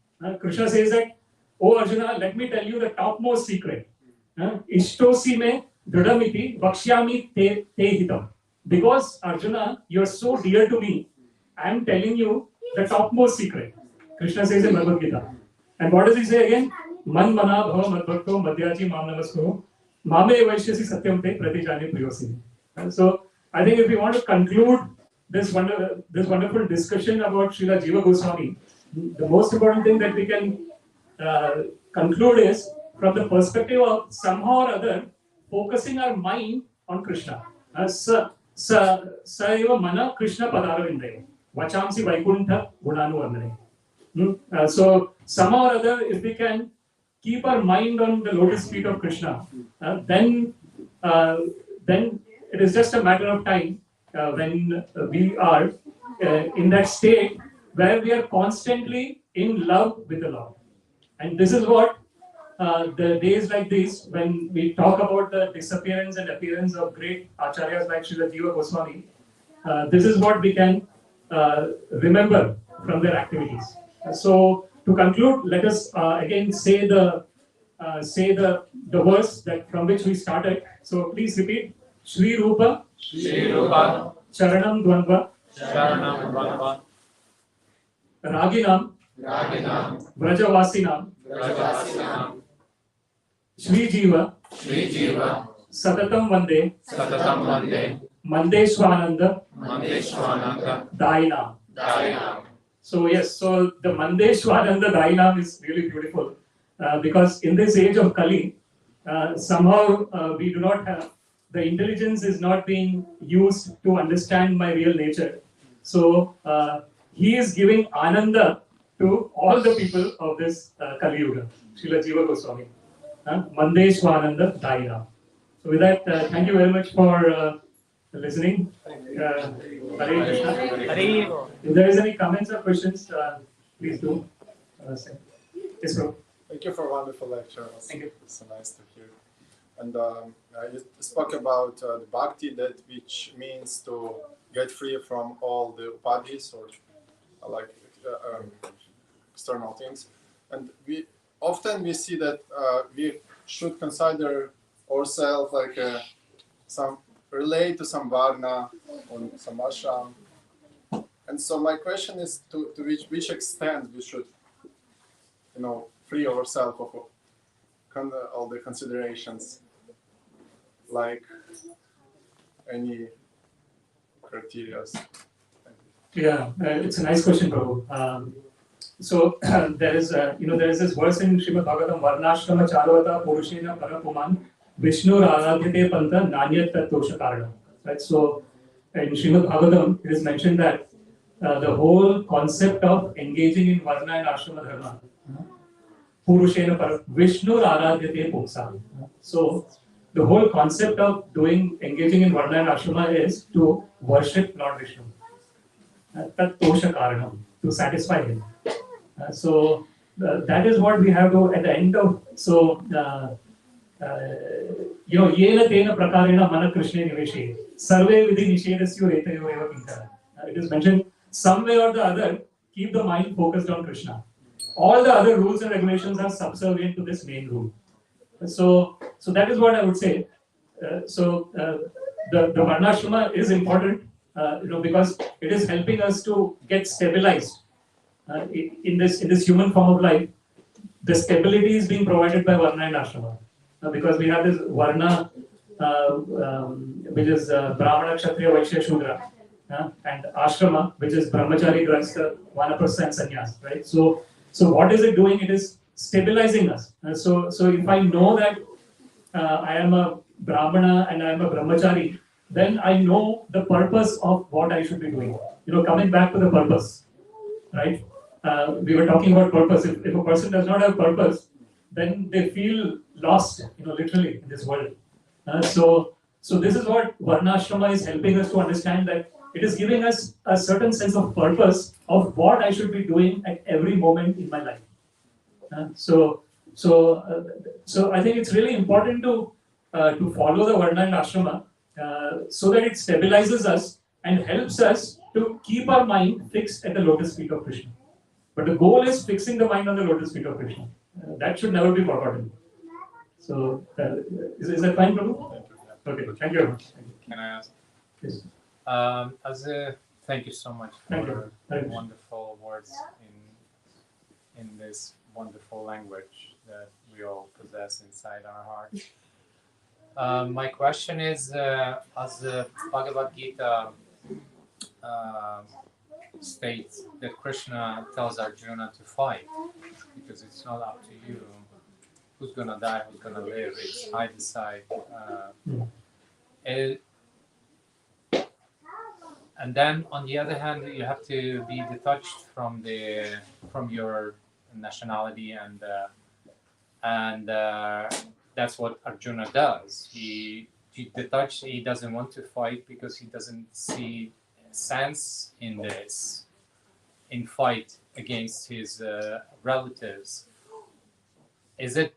Krishna says that, "Oh Arjuna, let me tell you the topmost secret. Ishtosi me dridhamiti vakshyami te hitam." Because Arjuna, you are so dear to me, I am telling you the topmost secret. Krishna says in Bhagavad Gita. And what does he say again? Man mana bhava madbhakto madhyaji mam namaskaro mame vaishyasi satyam te pratijani priyosini. And so I think if we want to conclude this wonderful discussion about Srila Jiva Goswami, the most important thing that we can conclude is from the perspective of somehow or other focusing our mind on Krishna. Saiva mana Krishna padaravindayo vachamsi vaikuntha gunanu vandane. So somehow or other, if we can keep our mind on the lotus feet of Krishna, then it is just a matter of time when we are in that state where we are constantly in love with the Lord. And this is what the days like these, when we talk about the disappearance and appearance of great acharyas like Srila Jiva Goswami, this is what we can remember from their activities. So to conclude, let us again say the verse that from which we started. So please repeat. Shri Rupa Charanam Dvandva Raginam Vraja Vasinam Shri Jiva Satatam Vande Mandeshwananda Dainam. So yes, so the Mandeshwananda Dainam is really beautiful because in this age of Kali, somehow we do not have, the intelligence is not being used to understand my real nature. So he is giving Ananda to all the people of this Kali Yuga. Srila Jiva Gosvami. Mandeshwananda Dainam. So with that, thank you very much for listening. Hare Krishna. If there is any comments or questions, please do say. Yes, bro. Thank you for a wonderful lecture. Thank you. It's so nice to hear. And you spoke about the bhakti, that which means to get free from all the upadhis or like external things. And we often see that we should consider ourselves like some relate to some varna or some ashram. And so my question is to which extent we should, free ourselves of all the considerations, like any criteria. Yeah, it's a nice question, Prabhu. So there is this verse in Srimad Bhagavatam, Varnashrama Charvata Purushena Parapuman Vishnu Aradhyate Panta Nanyat Tatosha Karana. Right. So in Srimad Bhagavatam, it is mentioned that the whole concept of engaging in Varna and Ashrama Dharma, Purushena Para Vishnu Aradhyate Pumsa. So the whole concept of engaging in Varna and Ashrama is to worship Lord Vishnu. Tatosha Karanam, to satisfy him. So that is what we have to at the end of. So yena tena prakarena mana krishne niveshe sarve vidhi nishedasyo retayo eva kinkara. It is mentioned some way or the other, keep the mind focused on Krishna. All the other rules and regulations are subservient to this main rule. So that is what I would say. The Varnashrama is important, because it is helping us to get stabilized in this human form of life. The stability is being provided by Varna and Ashrama, because we have this Varna, which is Brahmana, Kshatriya, Vaishya, Shudra, and Ashrama, which is Brahmachari, Grahastha, Vanaprastha, and Sannyas. Right. So what is it doing? It is stabilizing us. So if I know that I am a Brahmana and I am a Brahmachari, then I know the purpose of what I should be doing. Coming back to the purpose, right? We were talking about purpose. If a person does not have purpose, then they feel lost, literally in this world. So this is what Varnashrama is helping us to understand, that it is giving us a certain sense of purpose of what I should be doing at every moment in my life. So I think it's really important to follow the Varna and Ashrama so that it stabilizes us and helps us to keep our mind fixed at the lotus feet of Krishna. But the goal is fixing the mind on the lotus feet of Krishna. That should never be forgotten. So is that fine, Prabhu? Okay, thank you very much. Can I ask? Yes. Thank you so much for wonderful words in this wonderful language that we all possess inside our hearts. My question is, as the Bhagavad Gita states that Krishna tells Arjuna to fight, because it's not up to you who's gonna die, who's gonna live. It's I decide. And then on the other hand, you have to be detached from your nationality, and that's what Arjuna does. He detached. He doesn't want to fight because he doesn't see sense in fight against his relatives. Is it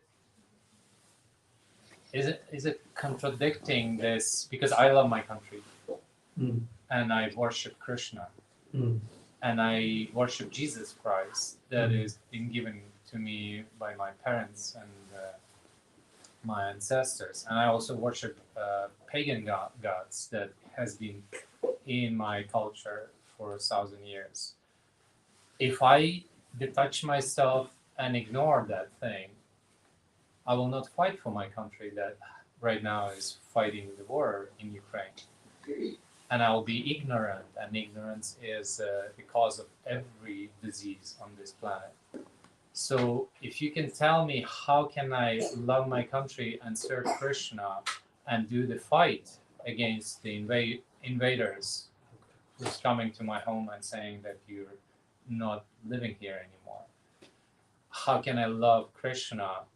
contradicting this? Because I love my country and I worship Krishna, and I worship Jesus Christ that is been given to me by my parents and my ancestors. And I also worship pagan gods that has been in my culture for 1,000 years. If I detach myself and ignore that thing, I will not fight for my country that right now is fighting the war in Ukraine. And I will be ignorant, and ignorance is the cause of every disease on this planet. So if you can tell me how can I love my country and serve Krishna and do the fight against the invaders who's coming to my home and saying that you're not living here anymore, how can I love Krishna?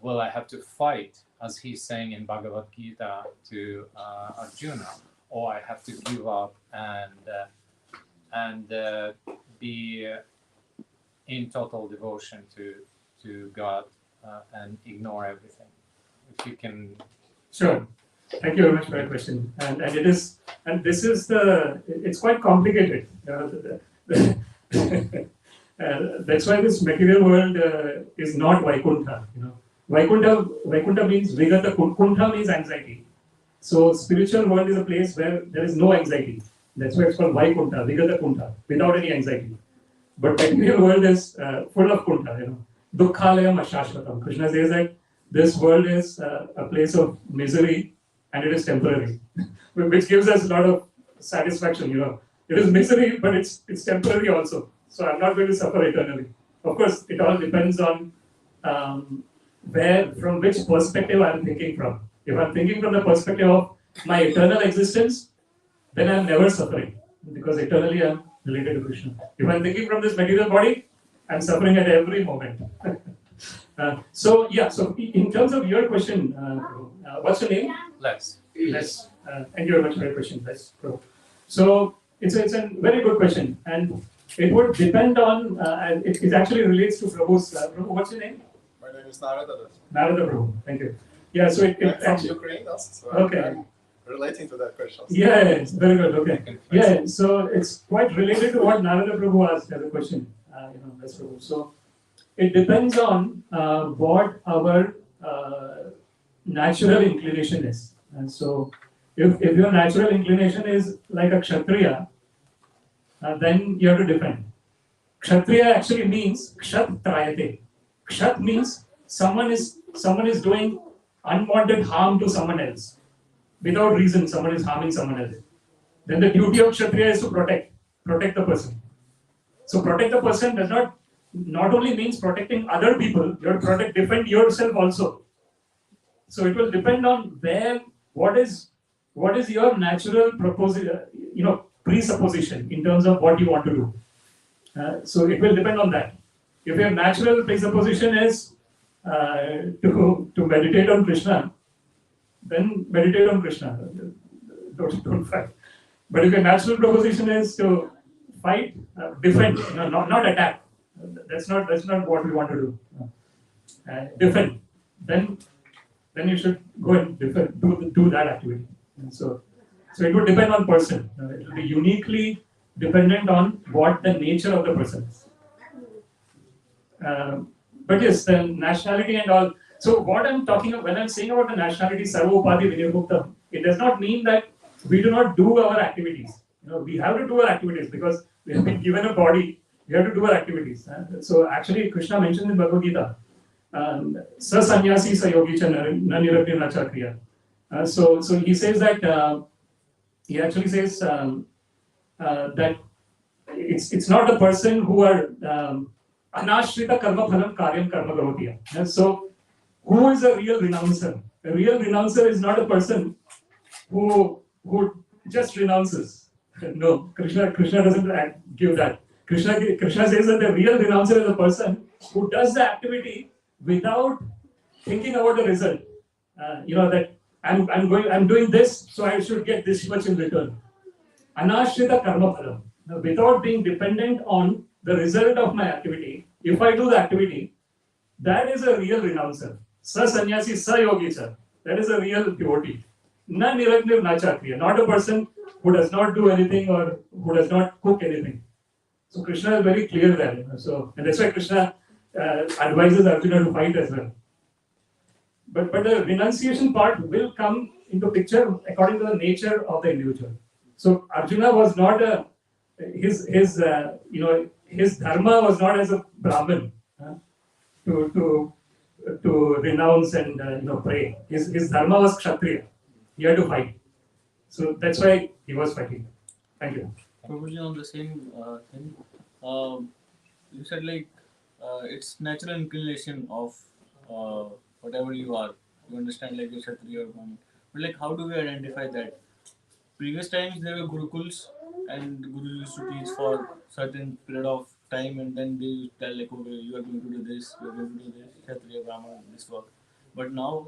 Will I have to fight, as he's saying in Bhagavad Gita to Arjuna, or I have to give up and be in total devotion to God and ignore everything? If you can. Sure. Thank you very much for your question. And it's quite complicated. That's why this material world is not Vaikuntha. Vaikuntha means Vigata, Kuntha means anxiety. So spiritual world is a place where there is no anxiety. That's why it's called Vaikuntha, Vigata Kuntha, without any anxiety. But material world is full of Kuntha. Dukkhalayam ashashvatam. Krishna says that this world is a place of misery and it is temporary, which gives us a lot of satisfaction. It is misery, but it's temporary also. So I'm not going to suffer eternally. Of course, it all depends on from which perspective I'm thinking from. If I'm thinking from the perspective of my eternal existence, then I'm never suffering, because eternally I'm related to Krishna. If I'm thinking from this material body, I'm suffering at every moment. So in terms of your question, what's your name? Les. Thank you very much for your question, Les. So it's a very good question, and it would depend on, it actually relates to Prabhu's, Prabhu, what's your name? My name is Narada. Narada Prabhu, thank you. Yeah, so I'm from Ukraine also, so okay. I'm relating to that question. Yeah, it's very good, okay. Yeah, so it's quite related to what Narada Prabhu asked as a question, Les Prabhu. So it depends on what our natural inclination is. And so if your natural inclination is like a Kshatriya, then you have to defend. Kshatriya actually means Kshat Trayate. Kshat means someone is doing unwanted harm to someone else. Without reason, someone is harming someone else. Then the duty of Kshatriya is to protect the person. So protect the person does not only means protecting other people, you have to defend yourself also. So it will depend on what is your natural presupposition in terms of what you want to do. So it will depend on that. If your natural presupposition is to meditate on Krishna, then meditate on Krishna. Don't fight. But if your natural proposition is to fight, defend, not attack. That's not what we want to do. Defend. Then you should go and defend, do that activity. And so it would depend on person. It will be uniquely dependent on what the nature of the person is. But yes, the nationality and all. So what I'm talking about when I'm saying about the nationality, Sarva Upadhi Vinirmuktam, it does not mean that we do not do our activities. We have to do our activities because we have been given a body. We have to do our activities. So actually, Krishna mentioned in Bhagavad Gita, sa sannyasi sa yogi cha na niragni na cha kriya. So he says that he actually says that it's not the person who are anashrita karma phalam karyam karma karoti. So who is a real renouncer? A real renouncer is not a person who just renounces. No, Krishna doesn't give that. Krishna says that the real renouncer is a person who does the activity without thinking about the result. That I'm doing this, so I should get this much in return. Anashrita karma phalam. Without being dependent on the result of my activity, if I do the activity, that is a real renouncer. Sa sannyasi sa yogi cha. That is a real devotee. Na niragnir na cha kriya. Not a person who does not do anything or who does not cook anything. So Krishna is very clear there. So, and that's why Krishna advises Arjuna to fight as well. But the renunciation part will come into picture according to the nature of the individual. So Arjuna was not his dharma was not as a Brahmin to renounce and pray. His dharma was Kshatriya. He had to fight. So that's why he was fighting. Thank you. Probably on the same thing. You said it's natural inclination of whatever you are. You understand like you're Kshatriya or Brahmin. But how do we identify that? Previous times there were gurukuls and gurus used to teach for certain period of time and then they used to tell okay, you are going to do this, you are going to do this, Kshatriya, Brahman, this work. But now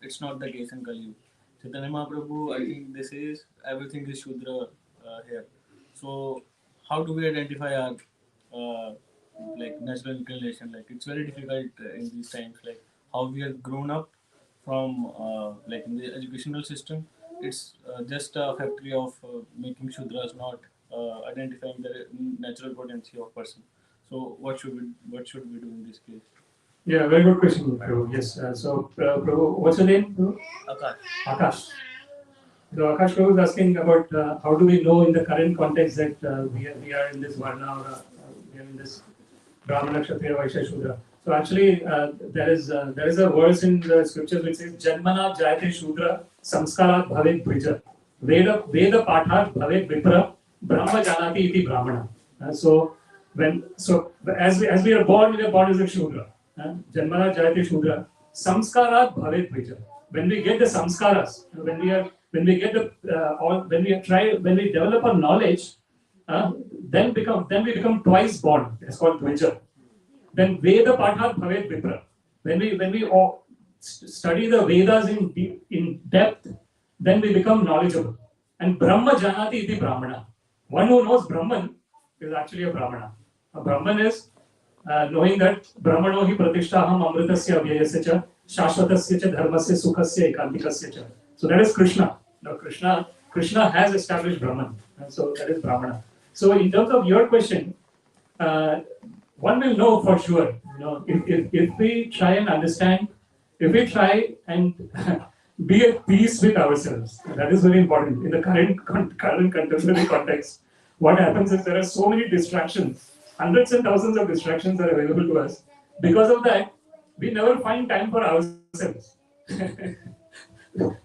it's not the case in Kali Yuga. Chaitanya Mahaprabhu, I think they say everything is Shudra here. So how do we identify our natural inclination? It's very difficult in these times. How we are grown up from in the educational system. It's just a factory of making Shudras, not identifying the natural potential of person. So what should we do in this case? Yeah, very good question, Prabhu. Yes. Prabhu, what's your name? Prabhu? Akash. So Akash Prabhu is asking about how do we know in the current context that we are in this Varna or we are in this Brahmana, Kshatriya, Vaishya, Shudra. So actually, there is a verse in the scriptures which says, "Janmana jayate Shudra, samskarat bhavet dvija, Veda pathat bhavet vipra, Brahma janati iti Brahmana." So as we are born as a Shudra. Janmana jayate Shudra, samskarat bhavet dvija. When we get the samskaras, when we develop our knowledge, then we become twice born. It's called dvija. Then Veda Pathat Bhavet Vipra. When we study the Vedas in depth, then we become knowledgeable. And Brahma Janati iti Brahmana. One who knows Brahman is actually a Brahmana. A Brahman is knowing that Brahmano hi pratishtaham amritasya avyayasya cha shashvatasya cha dharmasya sukhasya ekantikasya cha. So that is Krishna. Now Krishna has established Brahman. And so that is Brahmana. So in terms of your question, one will know for sure, if we try and understand, if we try and be at peace with ourselves. That is very important in the current contemporary context. What happens is there are so many distractions, hundreds and thousands of distractions are available to us. Because of that, we never find time for ourselves.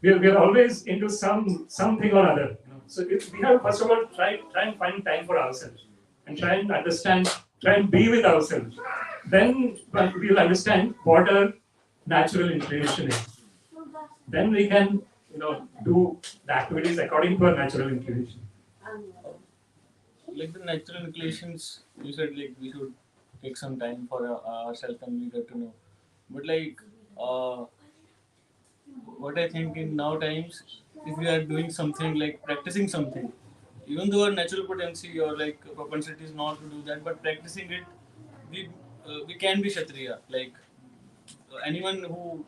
we are always into something or other. So if we have first of all try and find time for ourselves and try and understand. Try and be with ourselves. Then we'll understand what our natural inclination is. Then we can, do the activities according to our natural inclination. The natural inclinations, you said we should take some time for ourselves and we get to know. But what I think in now times, if we are doing something practicing something, even though our natural potency or propensity is not to do that, but practicing it, we can be Kshatriya. Anyone who,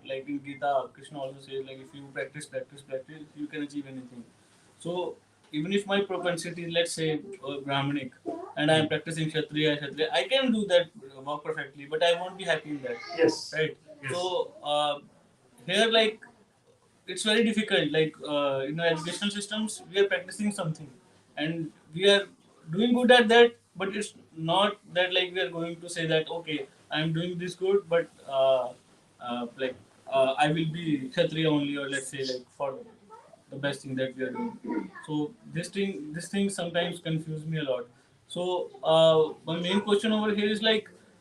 in Gita, Krishna also says, if you practice, you can achieve anything. So even if my propensity is, let's say, Brahmanic, and I am practicing Kshatriya, I can do that work perfectly, but I won't be happy in that. Yes. Right? Yes. So here, it's very difficult. In our educational systems, we are practicing something, and we are doing good at that. But it's not that we are going to say that okay, I am doing this good, but I will be Kshatriya only, or let's say for the best thing that we are doing. So this thing sometimes confuse me a lot. So my main question over here is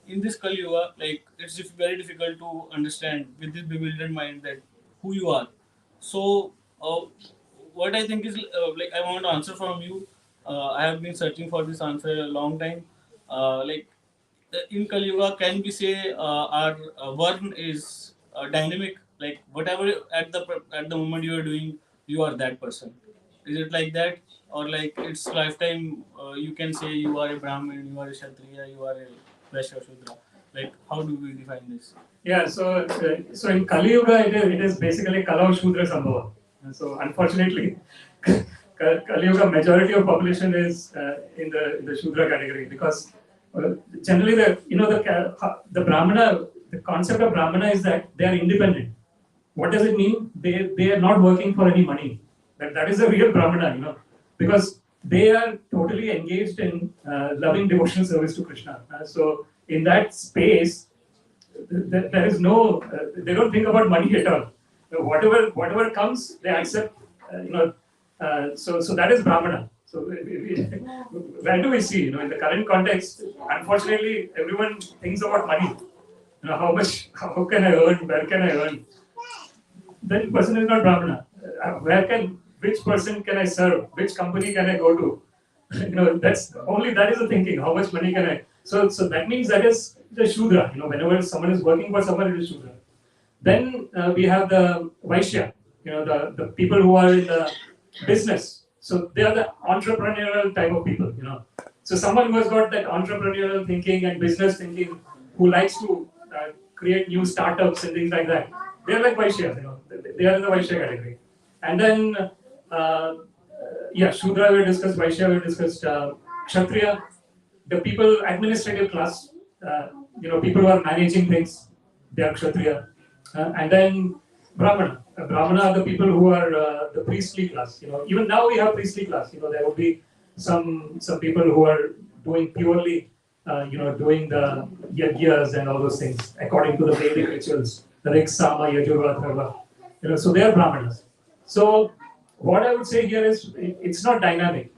in this Kali Yuga, it's very difficult to understand with this bewildered mind that who you are. So what I think is I want to answer from you. I have been searching for this answer a long time. In Kali Yuga, can we say our Varn is dynamic? Whatever at the moment you are doing, you are that person. Is it like that, or it's lifetime? You can say you are a Brahmin, you are a Kshatriya, you are a Vaishya Shudra. How do we define this? Yeah, so in Kali Yuga, it is basically Kalau Shudra Sambhava. So unfortunately, Kali Yuga majority of population is in the Shudra category, because generally the Brahmana, the concept of Brahmana is that they are independent. What does it mean? They are not working for any money. That is a real Brahmana, because they are totally engaged in loving devotional service to Krishna. So in that space, there is no, they don't think about money at all. Whatever comes, they accept. So that is Brahmana. So where do we see? In the current context, unfortunately, everyone thinks about money. How can I earn? Where can I earn? That person is not Brahmana. Which person can I serve? Which company can I go to? That is the thinking. How much money can I? So that means that is the Shudra. Whenever someone is working for someone, it is Shudra. Then we have the Vaishya. The people who are in the business. So they are the entrepreneurial type of people. So someone who has got that entrepreneurial thinking and business thinking, who likes to create new startups and things like that. They are like Vaishyas. They are in the Vaishya category. And then Shudra we discussed, Vaishya we discussed, Kshatriya, the people, administrative class, people who are managing things, they are Kshatriya. And then Brahmana. Brahmana are the people who are the priestly class. Even now we have priestly class. There will be some people who are doing purely, doing the yajnas and all those things according to the Vedic rituals. The Rik, Sama, Yajurva, Atharva. So they are Brahmanas. So what I would say here is, it's not dynamic.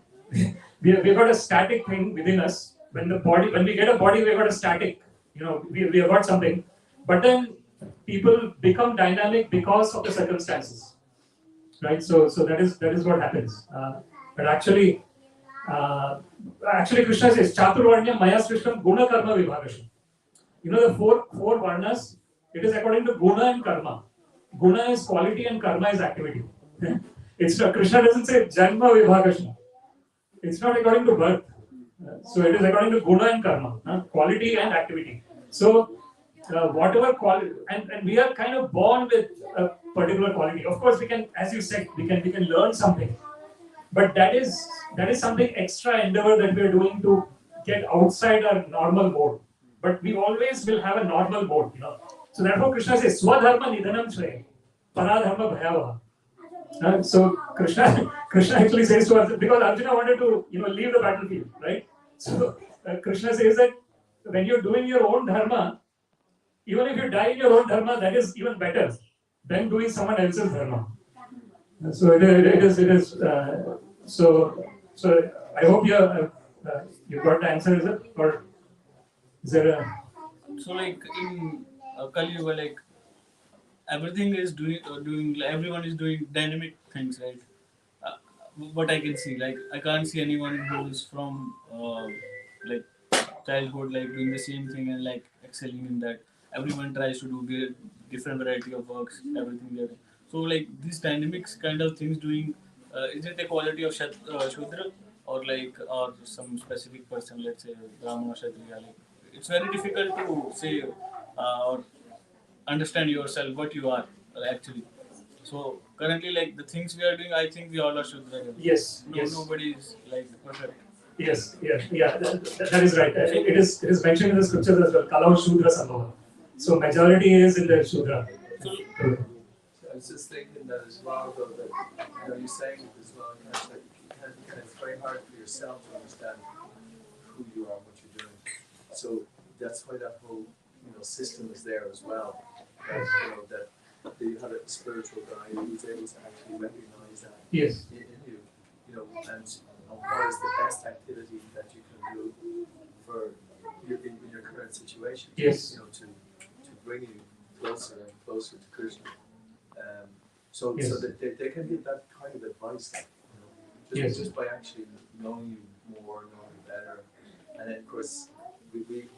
We've got a static thing within us. When we get a body, we've got a static. We have got something. But then people become dynamic because of the circumstances, right? So that is what happens. But actually Krishna says, Chaturvarnya Maya Srishtam Guna Karma Vibhagasham. The four varnas, it is according to Guna and Karma. Guna is quality and Karma is activity. It's not, Krishna doesn't say Janma Vibhagasham. It's not according to birth. So it is according to Guna and Karma, quality and activity. So whatever quality, and we are kind of born with a particular quality. Of course, we can, as you said, we can learn something, but that is something extra endeavor that we are doing to get outside our normal mode. But we always will have a normal mode, So therefore, Krishna says, Swadharma Nidhanam Shreya, Paradharma Bhayavaha. So Krishna actually says to us, because Arjuna wanted to leave the battlefield, right? So Krishna says that when you're doing your own dharma, even if you die in your own dharma, that is even better than doing someone else's dharma. So it is. So I hope you got the answer, is it? Or is there a? So like in Kali Yuga, like everything is everyone is doing dynamic things, right? What I can see, like I can't see anyone who is from like childhood like doing the same thing and like excelling in that. Everyone tries to do different variety of works, everything there. So like these dynamics kind of things doing, is it a quality of Shudra or some specific person, let's say Brahmana or Kshatriya? Like it's very difficult to say or understand yourself what you are actually. So currently, like the things we are doing, I think we all are Shudra. Yes. Nobody is like perfect. Yes. That is right. It is mentioned in the scriptures as well. Kalau Shudra Sambhava. So majority is in the Shudra. I was just thinking that as well, though, that you're saying it as well. It's very hard for yourself to understand who you are, what you're doing. So that's why that whole system is there as well. That you have a spiritual guide who's able to actually recognize that Yes. in you, and what is the best activity that you can do for in your current situation. Yes. To bring you closer and closer to Krishna. So that they can give that kind of advice, just by actually knowing you more, knowing you better, and then of course we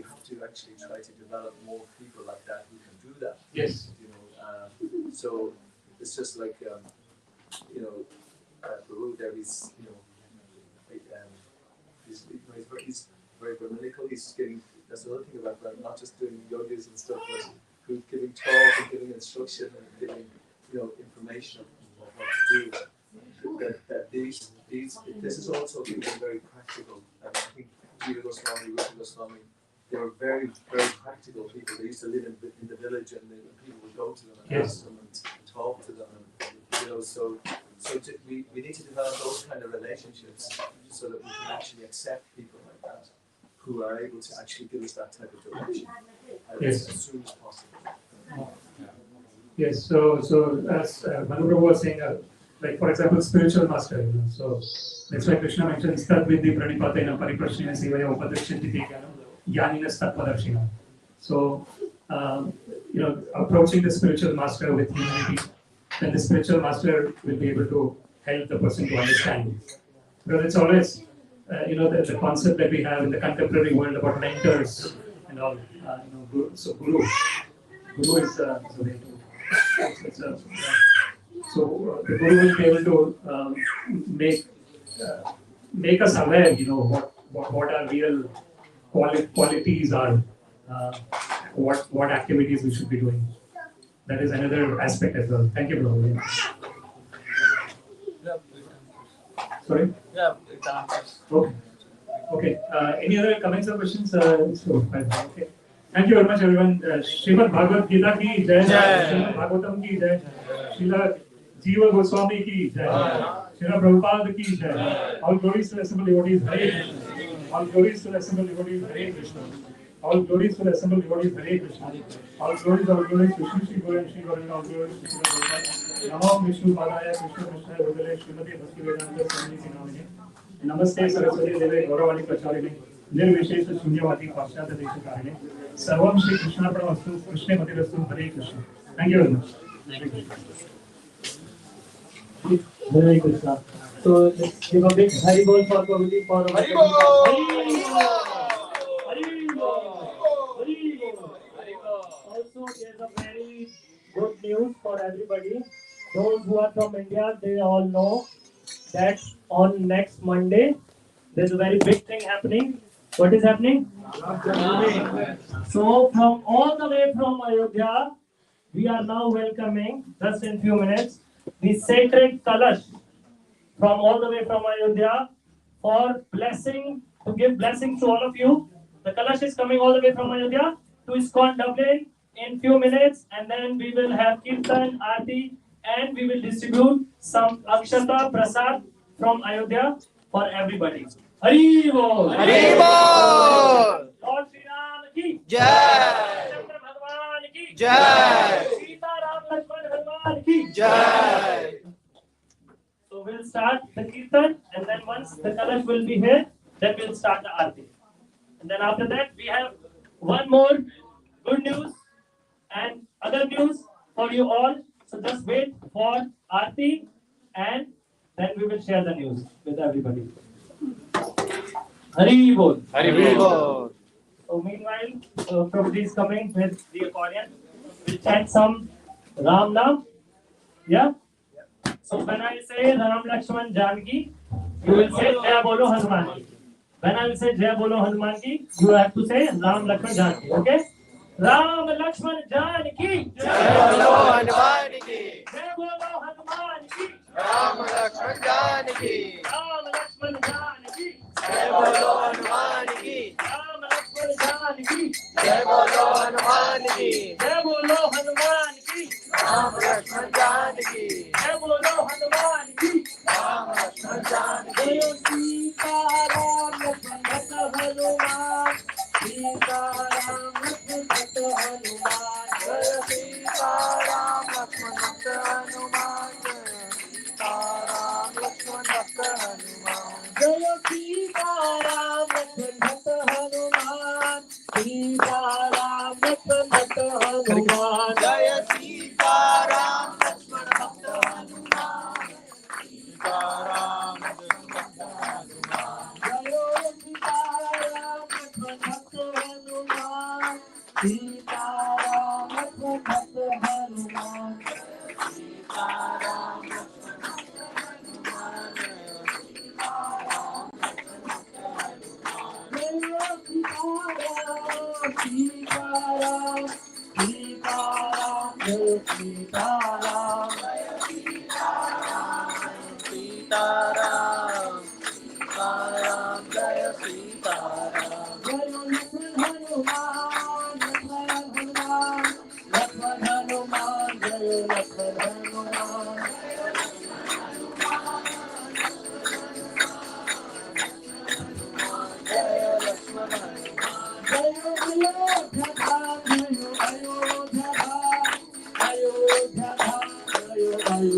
have to actually try to develop more people like that who can do that. Yes. So it's just like Prabhu there. He's very Brahminical. He's getting. That's another thing about not just doing yogas and stuff, but who's giving talk and giving instruction and giving information of what to do. this is also become very practical. And I think Jiva Goswami, Rupa Goswami, they were very, very practical people. They used to live in the village, and people would go to them and ask them and talk to them, and so we need to develop those kind of relationships so that we can actually accept people like that who are able to actually give us that type of direction as soon as possible. Yes, so as Manu Prabhu was saying, like for example, spiritual master. So that's why Krishna mentions that with the pranipatena pariprashnena sevaya upadrishanti jnanam jnaninas tatpadarshina. So approaching the spiritual master with humility, then the spiritual master will be able to help the person to understand. Because it's always the concept that we have in the contemporary world about mentors and all. So guru is the way to. So the guru will be able to make us aware, what our real qualities are, what activities we should be doing. That is another aspect as well. Thank you, Prabhu. Sorry? Yeah, it answers. Okay. Any other comments or questions? Okay. Thank you very much, everyone. Srimad Bhagavad Gita ki jai. Srimad Bhagavatam ki jai. Srila Jiva Goswami ki jai. Srila Prabhupada ki jai. All glories to assemble devotees. Hare Krishna. All glories to assemble devotees. Hare Krishna. All glories to assemble devotees. Hare Krishna. All glories to Shri Guru and Shri Govinda. All glories to Shri Prabhupada. Namo Vishnu Padaya Krishna Krishna Bhagavate Srimati Bhakti Vedanta Swami Namine. Namaste Saraswati Deve Gauravani Pracharine. निर्विशेष शून्यवादी पाश्चात्य देशकारिणे सर्वं श्री कृष्णार्पणमस्तु कृष्णे मतिरस्तु Hare Krishna thank you very much Hare Krishna. So let's give a big Hari Bol for Prabhuji for Hari Bol. Also there's a very good news for everybody. Those who are from India, they all know that on next Monday there's a very big thing happening. What is happening? So from all the way from Ayodhya, we are now welcoming, just in few minutes, the sacred Kalash from all the way from Ayodhya for blessing, to give blessings to all of you. The Kalash is coming all the way from Ayodhya to Iskcon Dublin in few minutes, and then we will have Kirtan, Aarti, and we will distribute some Akshata, Prasad from Ayodhya for everybody. Hari Bol! Hari Bol! Lord Shri Ram ki Jai! Chandra Bhagwan ki Jai! Sita Ram Lakshman Hanuman ki Jai! So we'll start the Kirtan, and then once the Kalash will be here, then we'll start the Aarti. And then after that, we have one more good news and other news for you all. So just wait for Aarti, and then we will share the news with everybody. Hari Bol. Hari Bol! So meanwhile, Prabhuji is coming with the accordion. We'll chant some Ram Nam. Yeah? So when I say Ram Lakshman Janki, you will say Jai Bolo Hanuman Ki. When I will say Jai Bolo Hanuman Ki, you have to say Ram Lakshman Janki. Okay? Ram Lakshman Janki. Jai Bolo Hanuman ki! Jai Bolo Hanuman Ki. Ram Lakshman Janki! Ram Lakshman Janki. Jai Bolo Hanuman ki! Ram Lakshman Janki. Jai Bolo Hanuman ki! Jai Bolo Hanuman Ki. Ram Lakshman Janki! Jai Bolo Hanuman Ki. Ram Lakshman Janki! Jai Sita Ram Lakshman Bhakta Hanuman. Sita Ram Lakshman Bhakta Hanuman. Jai Sita Ram Lakshman Bhakta Hanuman! Sita Ram Lakshman Bhakta Hanuman! Jai Sita Ram Lakshman Bhakta Hanuman. Sita Ram Lakshman Bhakta Hanuman. Jai Sita Ram Lakshman Bhakta Hanuman! Sita Ram Lakshman Bhakta Hanuman! Jai Sita Ram Lakshman Bhakta Hanuman. Sita Ram Lakshman Bhakta Hanuman. Sita Ram Lakshman Bhakta Hanuman! Sita Ram We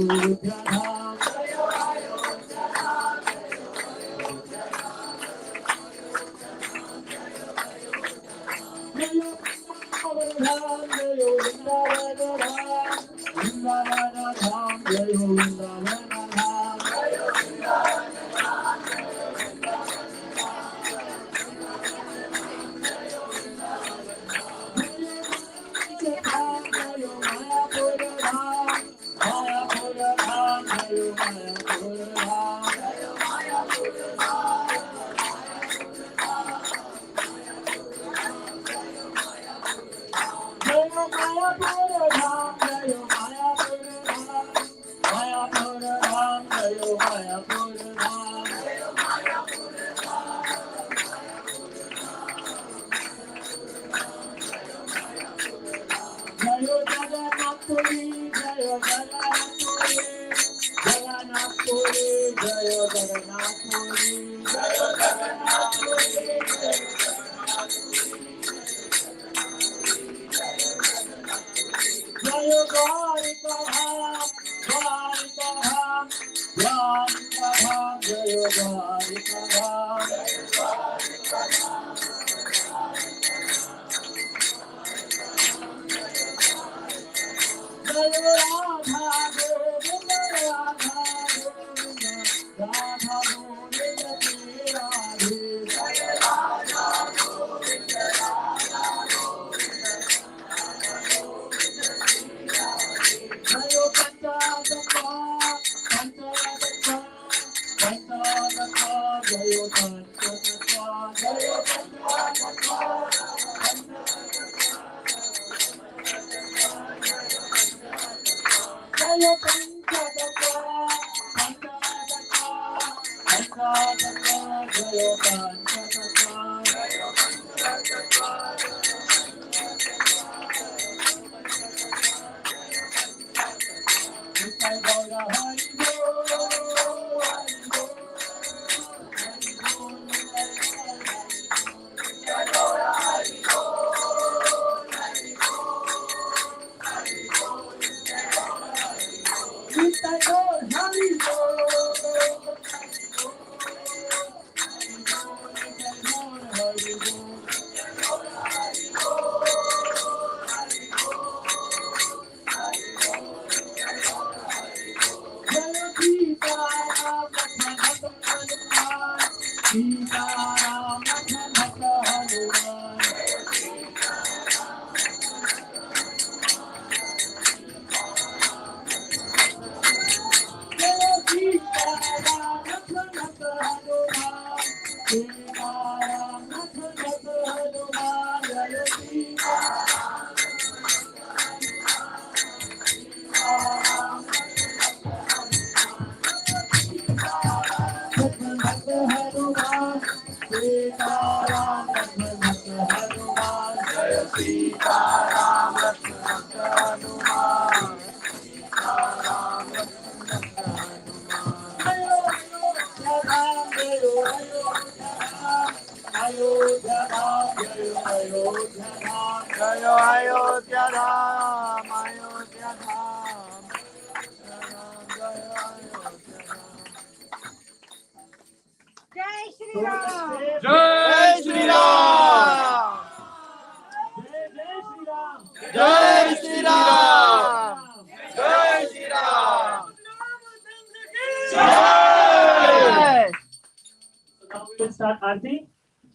will start Aarti,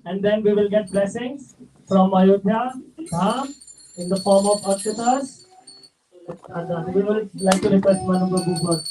and then we will get blessings from Ayodhya Dham in the form of Akshatas. We will like to request Manu Prabhu for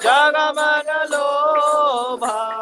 Jagamana lobha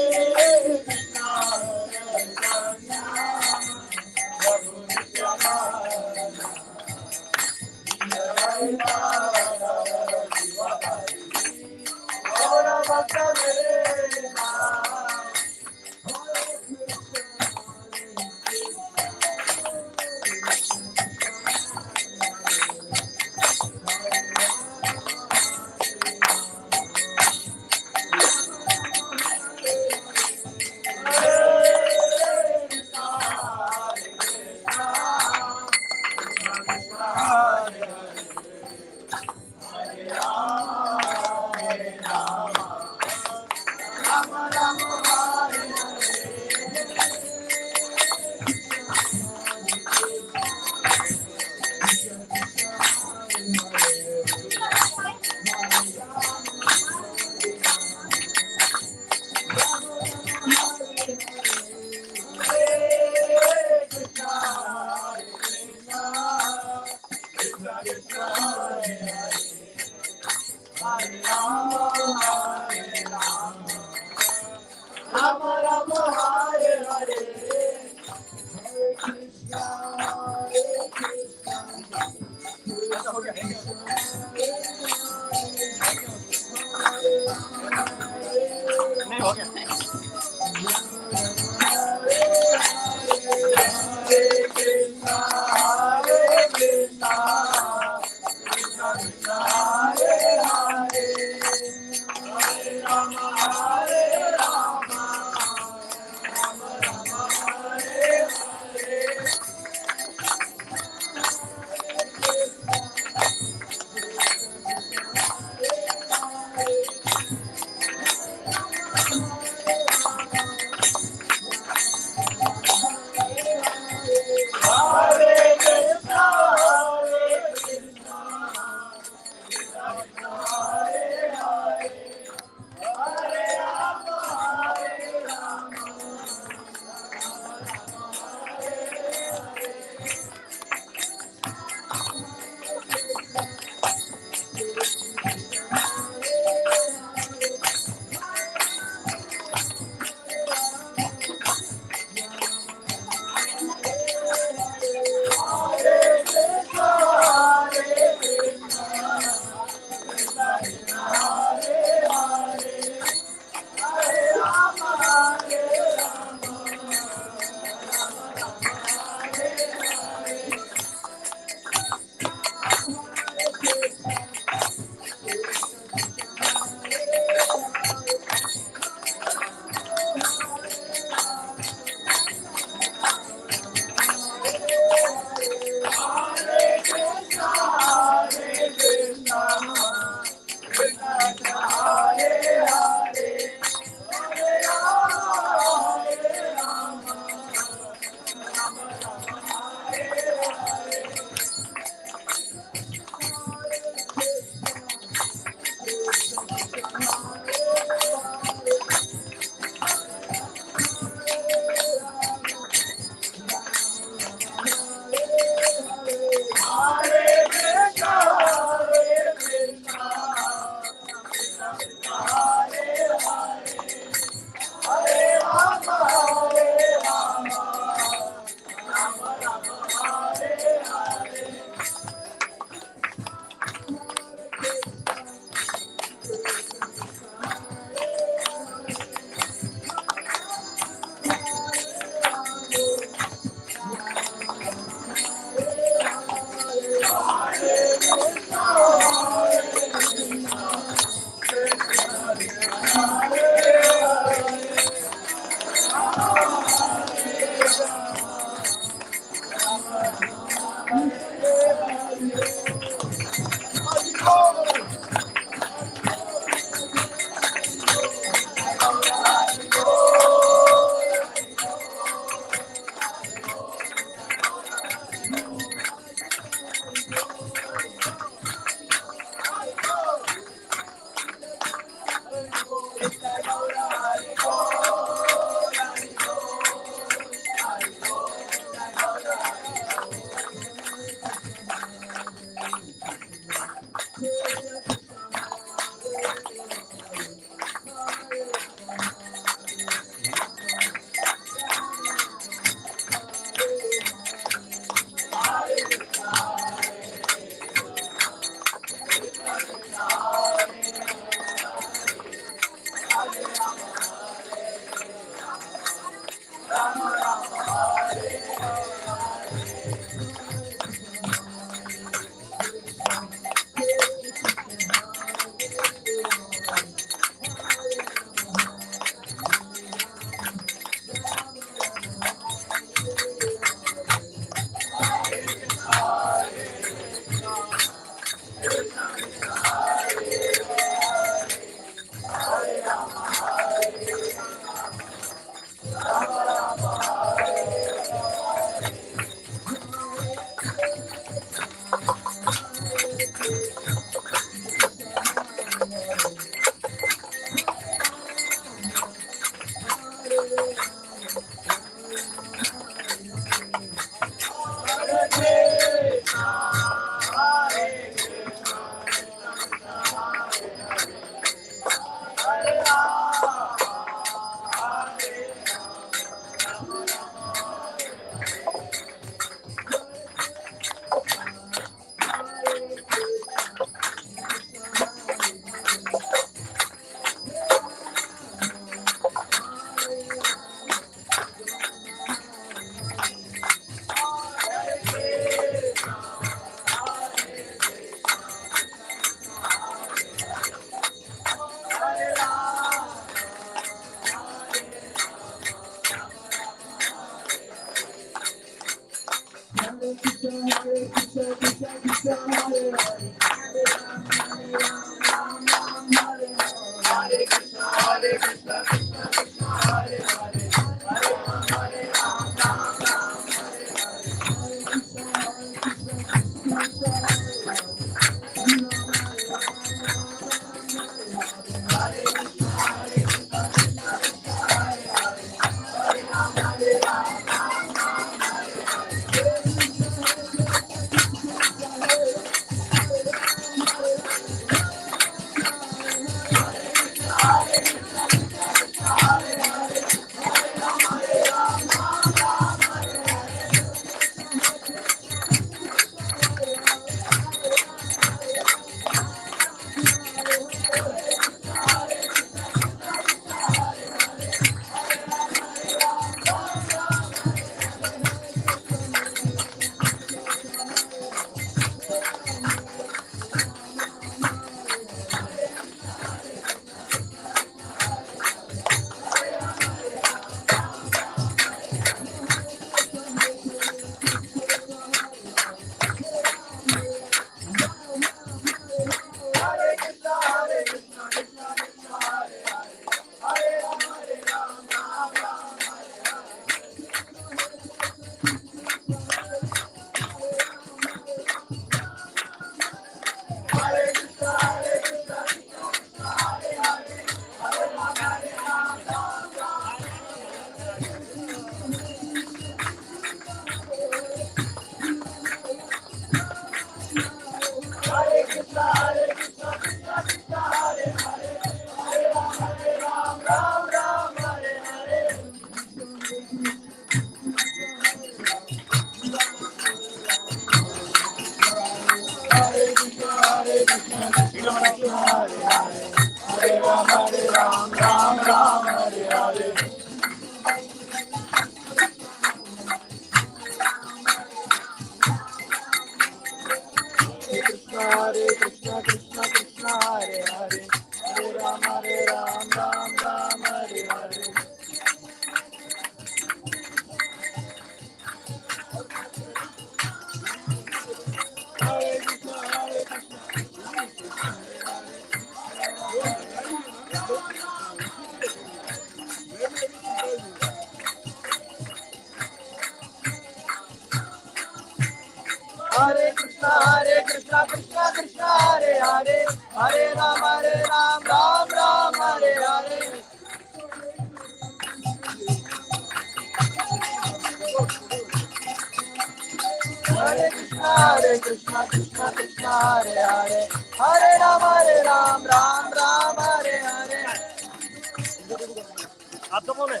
आपका कौन है?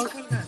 कौशल का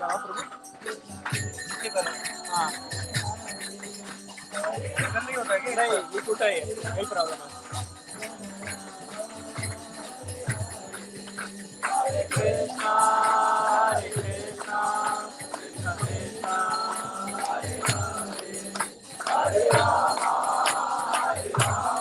कहाँ प्रभु? नीचे कर। हाँ। नहीं होता है क्या? नहीं, ये टूटा है, यही प्रॉब्लम है। Hare Krishna, Hare Krishna, Krishna Krishna, Hare Hare, Hare Rama, Hare Rama.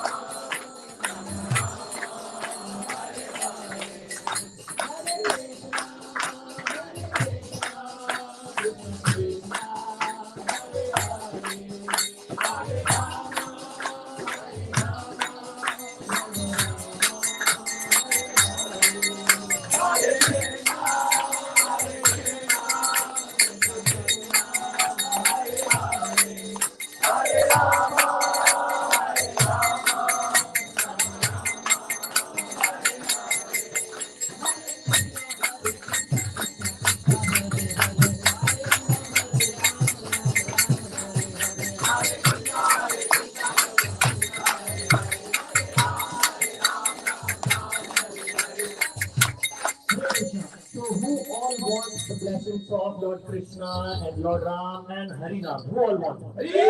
Of Lord Krishna and Lord Ram and Hari Ram. Who all want? Anybody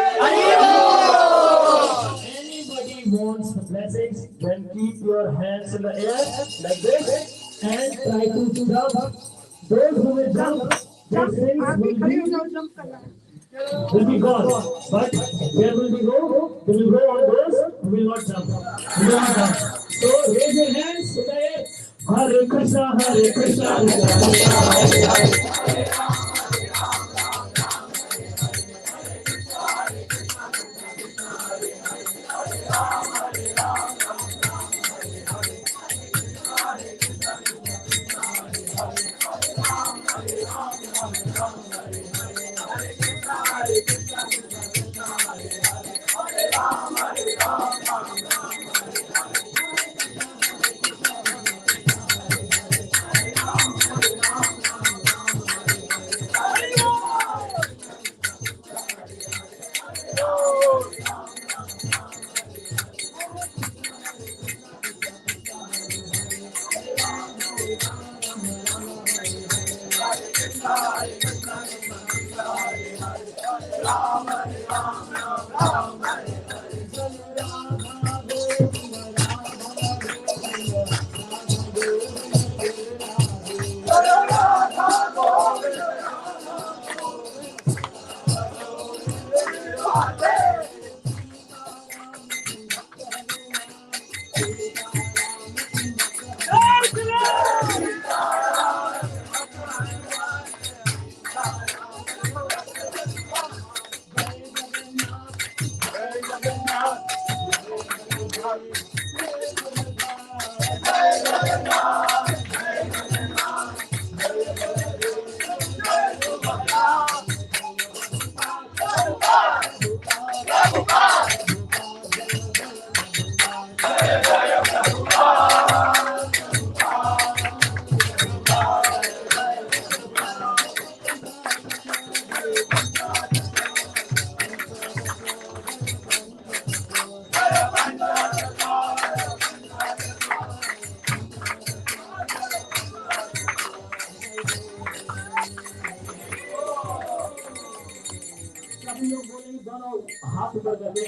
wants the blessings, then keep your hands in the air like this and try to jump. Those who will jump, their sins will be gone. But where will we go? We will go on those who will not jump. So raise your hands in the air. Hare Krishna, Hare Krishna, Krishna Krishna, Hare Hare.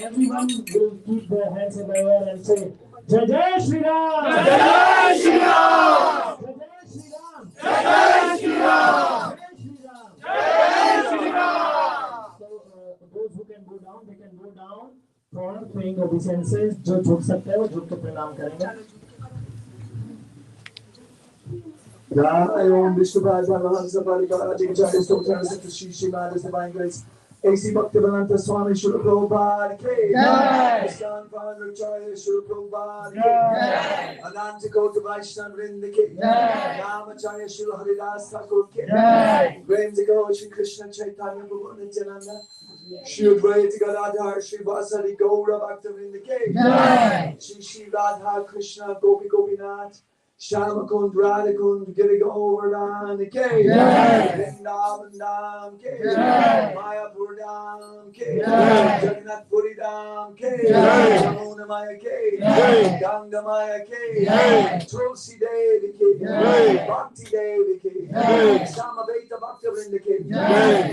Everyone will keep their hands in the air and say, Jai Jai Shri Ram! Jai Jai Shri Ram! Jai Jai Shri Ram! Jai Jai Shri Ram! Jai Shri Ram! So those who can go down, they can go down for paying obeisances. जो झुक सकते हैं वो झुक के प्रणाम करेंगे. Jai Om Vishnu Prasad Mahansa Parikara Jai Jai Stotra Sita Shri Shri Madha's Divine Grace. A.C. Bhaktivedanta Swami Srila Prabhupada Ki Jai. Iskcon Founder Acharya Srila Prabhupada Ki Jai. Ananta Kota Vaishnava Vrinda Ki Jai. Namacharya Srila Haridas Thakur Ki Jai. Premjika Shri Krishna Chaitanya Prabhu Nityananda Shri Advaita Gadadhar Shri Vasari Gaura Bhakta Vrinda Ki Jai. Shri Shri Radha Krishna Gopi Gopinath Shamakund, Radhakund, Giri Govardhan Ke, Vrindavan Dham Ke, Mayapur Dham Ke, Jagannath Puri Dham Ke, Jamuna Maya Ke, Ganga Maya Ke, Tulsi Devi Ke, Bhakti Devi Ke, Samaveta Bhakta Vrinda Ke,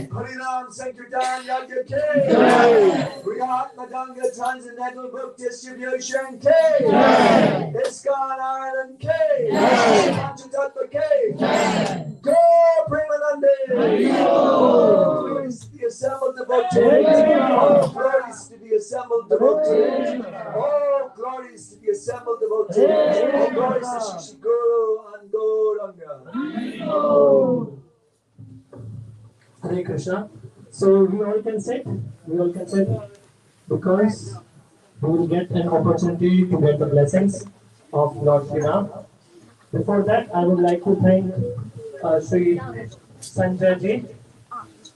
Harinam Sankirtan Yagya Ke, Brihat Madanga Transcendental Book Distribution K, Iskcon Ireland K, Untitled K, Go Premanande, glories to the assembled devotees, oh glories to the assembled devotees, oh glories to the assembled devotees, oh glories to Shishi Guru and Gauranga. Hare Krishna. So we all can sit. Because we will get an opportunity to get the blessings of Lord Srila. Before that, I would like to thank Sri Sanjay ji,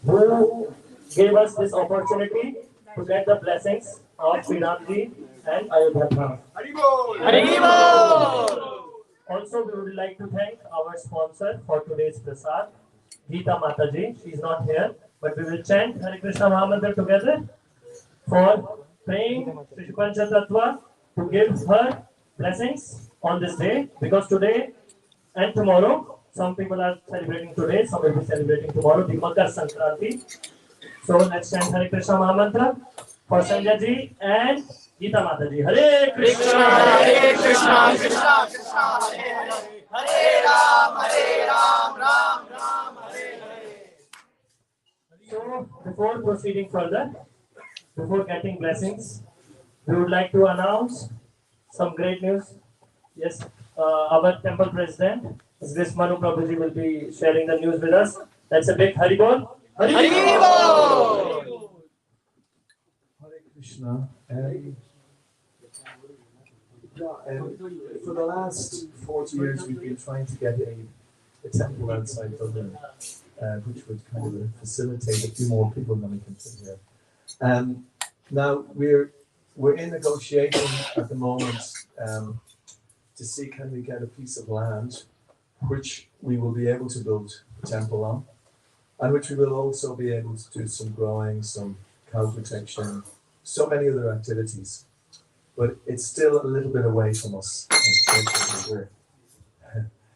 who gave us this opportunity to get the blessings of Sri Ram ji and Ayodhya. Also, we would like to thank our sponsor for today's Prasad, Geeta Mataji. She is not here, but we will chant Hare Krishna Mahamantra together for praying Sri Pancha Tattva to give her blessings on this day, because today and tomorrow, some people are celebrating today, some will be celebrating tomorrow, the Makar Sankranti. So let's chant Hare Krishna Mahamantra for Sanjay ji and Geeta Mataji. Hare Krishna, Hare Krishna, Krishna Krishna, Hare Hare, Hare Ram, Ram Ram, Hare Hare. So before proceeding further, before getting blessings, we would like to announce some great news. Yes, our temple president, Sri Manu Prabhuji, will be sharing the news with us. That's a big Haribol. Haribol! Hare Krishna. For the last 40 years, we've been trying to get a temple outside Dublin, which would kind of facilitate a few more people than we can fit here. Now we're in negotiation at the moment to see can we get a piece of land which we will be able to build a temple on, and which we will also be able to do some growing, some cow protection, so many other activities. But it's still a little bit away from us.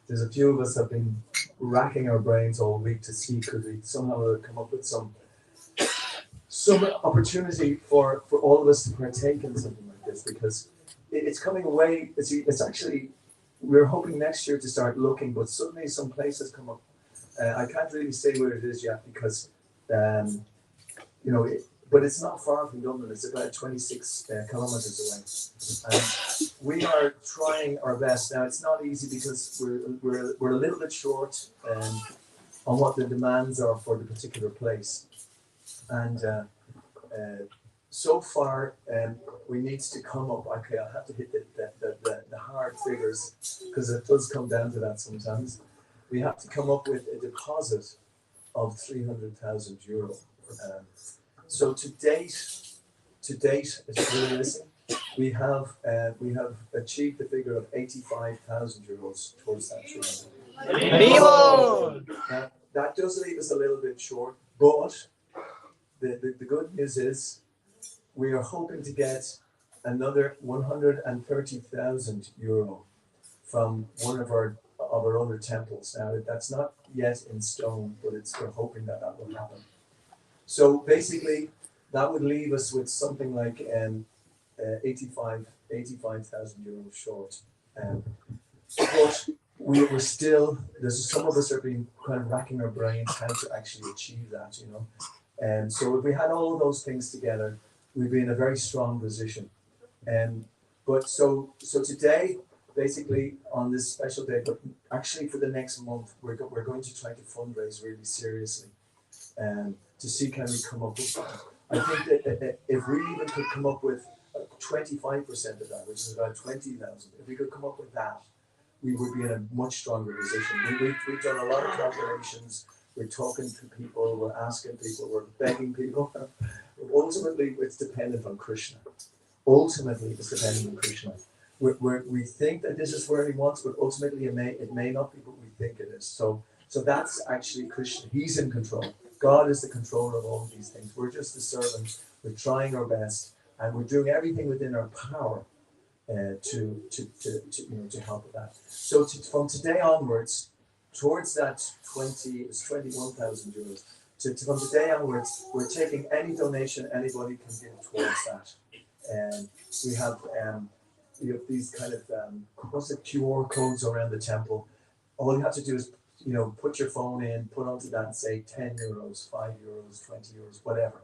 There's a few of us have been racking our brains all week to see could we somehow come up with some opportunity for all of us to partake in something like this, because it's coming away. It's actually, we're hoping next year to start looking, but suddenly some places come up. I can't really say where it is yet because, but it's not far from Dublin. It's about 26 kilometers away. And we are trying our best. Now, it's not easy because we're a little bit short on what the demands are for the particular place. And so far, we need to come up. Okay, I'll have to hit the hard figures because it does come down to that sometimes. We have to come up with a deposit of €300,000. So to date, if you're listening, we have achieved the figure of €85,000 towards that treatment. Now, that does leave us a little bit short, but the good news is we are hoping to get another €130,000 from one of our other temples. Now, that's not yet in stone, but we're hoping that will happen. So basically, that would leave us with something like €85,000 short. But we're still, some of us are being kind of racking our brains how to actually achieve that, And so if we had all of those things together, we'd be in a very strong position. But so today, basically on this special day, but actually for the next month, we're going to try to fundraise really seriously. To see can we come up with that. I think that if we even could come up with 25% of that, which is about 20,000, if we could come up with that, we would be in a much stronger position. We've done a lot of calculations. We're talking to people, we're asking people, we're begging people. Ultimately, it's dependent on Krishna. we think that this is where he wants, but ultimately it may not be what we think it is. So that's actually Krishna. He's in control. God is the controller of all of these things. We're just the servants. We're trying our best, and we're doing everything within our power to help with that. So from today onwards, towards that 21,000 euros. From today onwards, we're taking any donation anybody can give towards that. And we have these kind of QR codes around the temple. All you have to do is put your phone in, put onto that and say 10 euros, 5 euros, 20 euros, whatever,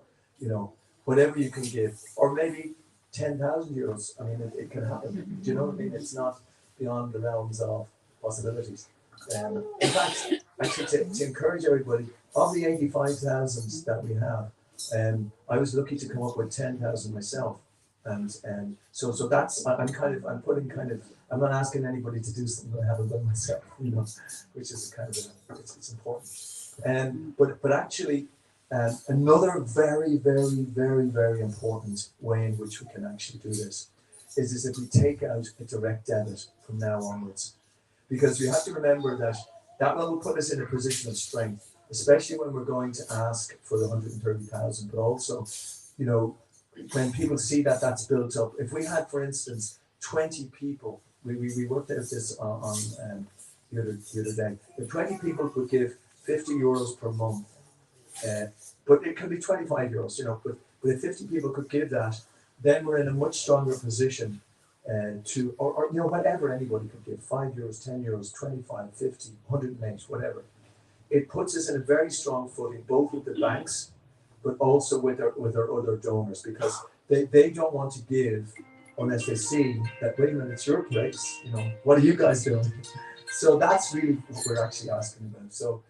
whatever you can give, or maybe 10,000 euros. I mean, it can happen. Do you know what I mean? It's not beyond the realms of possibilities. In fact, actually, to encourage everybody, of the 85,000 that we have, I was lucky to come up with 10,000 myself, and so that's I'm not asking anybody to do something I haven't done myself, which is it's important. But actually, another very, very, very, very important way in which we can actually do this is if we take out a direct debit from now onwards. Because you have to remember that will put us in a position of strength, especially when we're going to ask for the 130,000. But also, when people see that that's built up, if we had, for instance, 20 people, we worked out this on the other day. If 20 people could give 50 euros per month, but it could be 25 euros, but if 50 people could give that, then we're in a much stronger position. Or whatever anybody could give, 5 euros, 10 euros, 25, 50, 108, whatever. It puts us in a very strong footing, both with the banks, but also with our other donors, because they don't want to give unless they see that, wait a minute, it's your place, what are you guys doing? So that's really what we're actually asking about. So,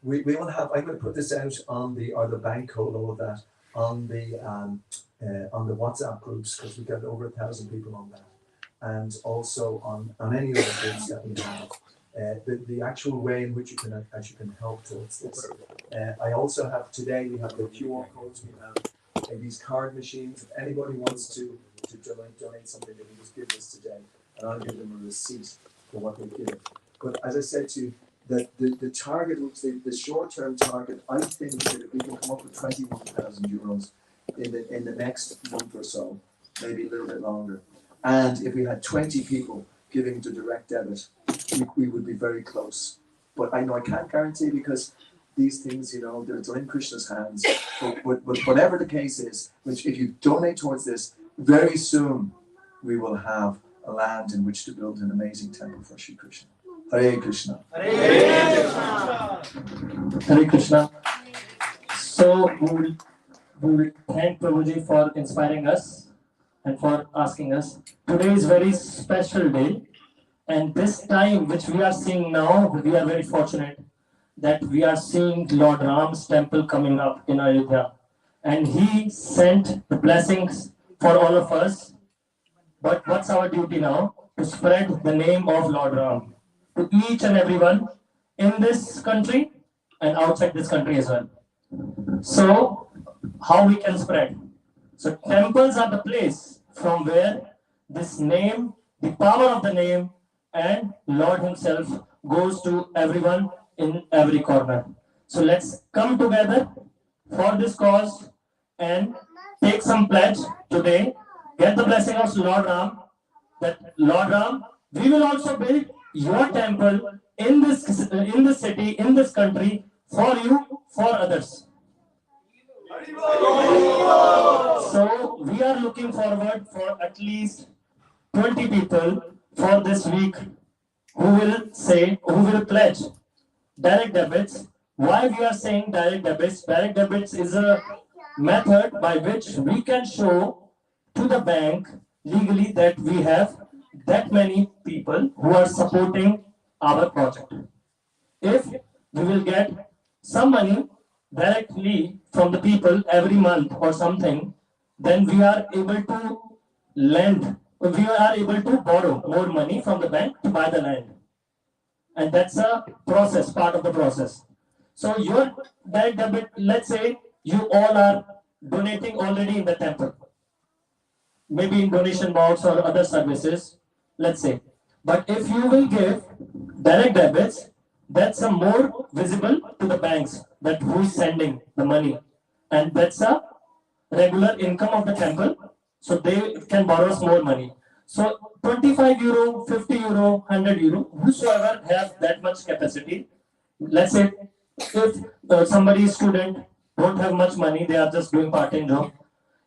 we will have, I'm going to put this out on the bank code, all of that, on the WhatsApp groups, because we've got over 1,000 people on that, and also on any other groups that we have. The actual way in which you can help towards this. I also have today, we have the QR codes, we have these card machines. If anybody wants to donate something, they can just give this today, and I'll give them a receipt for what they give. But as I said to you, the target, the short-term target, I think that if we can come up with 21,000 euros in the next month or so, maybe a little bit longer, and if we had 20 people giving to direct debit, we would be very close. But I know I can't guarantee, because these things, they're in Krishna's hands. But whatever the case is, which if you donate towards this, very soon we will have a land in which to build an amazing temple for Shri Krishna. Hare Krishna. Hare Krishna. Hare Krishna. So we will thank Prabhuji for inspiring us and for asking us. Today is very special day, and this time which we are seeing now, we are very fortunate that we are seeing Lord Ram's temple coming up in Ayodhya, and he sent the blessings for all of us. But what's our duty now? To spread the name of Lord Ram to each and everyone in this country and outside this country as well. So how we can spread? So temples are the place from where this name, the power of the name, and Lord himself goes to everyone in every corner. So let's come together for this cause and take some pledge today. Get the blessing of Lord Ram, that Lord Ram, we will also build your temple in this city, in this country, for you, for others. So we are looking forward for at least 20 people for this week who will pledge direct debits. Why we are saying direct debits? Direct debits is a method by which we can show to the bank legally that we have that many people who are supporting our project. If we will get some money directly from the people every month or something, then we are able to lend, we are able to borrow more money from the bank to buy the land. And that's a process, part of the process. So your direct debit, let's say you all are donating already in the temple. maybe in donation box or other services, let's say. But if you will give direct debits, that's a more visible to the banks that who's sending the money, and that's a regular income of the temple, so they can borrow us more money. So 25 euro, 50 euro, 100 euro, whosoever have that much capacity. Let's say if somebody is student, don't have much money, they are just doing part-time job.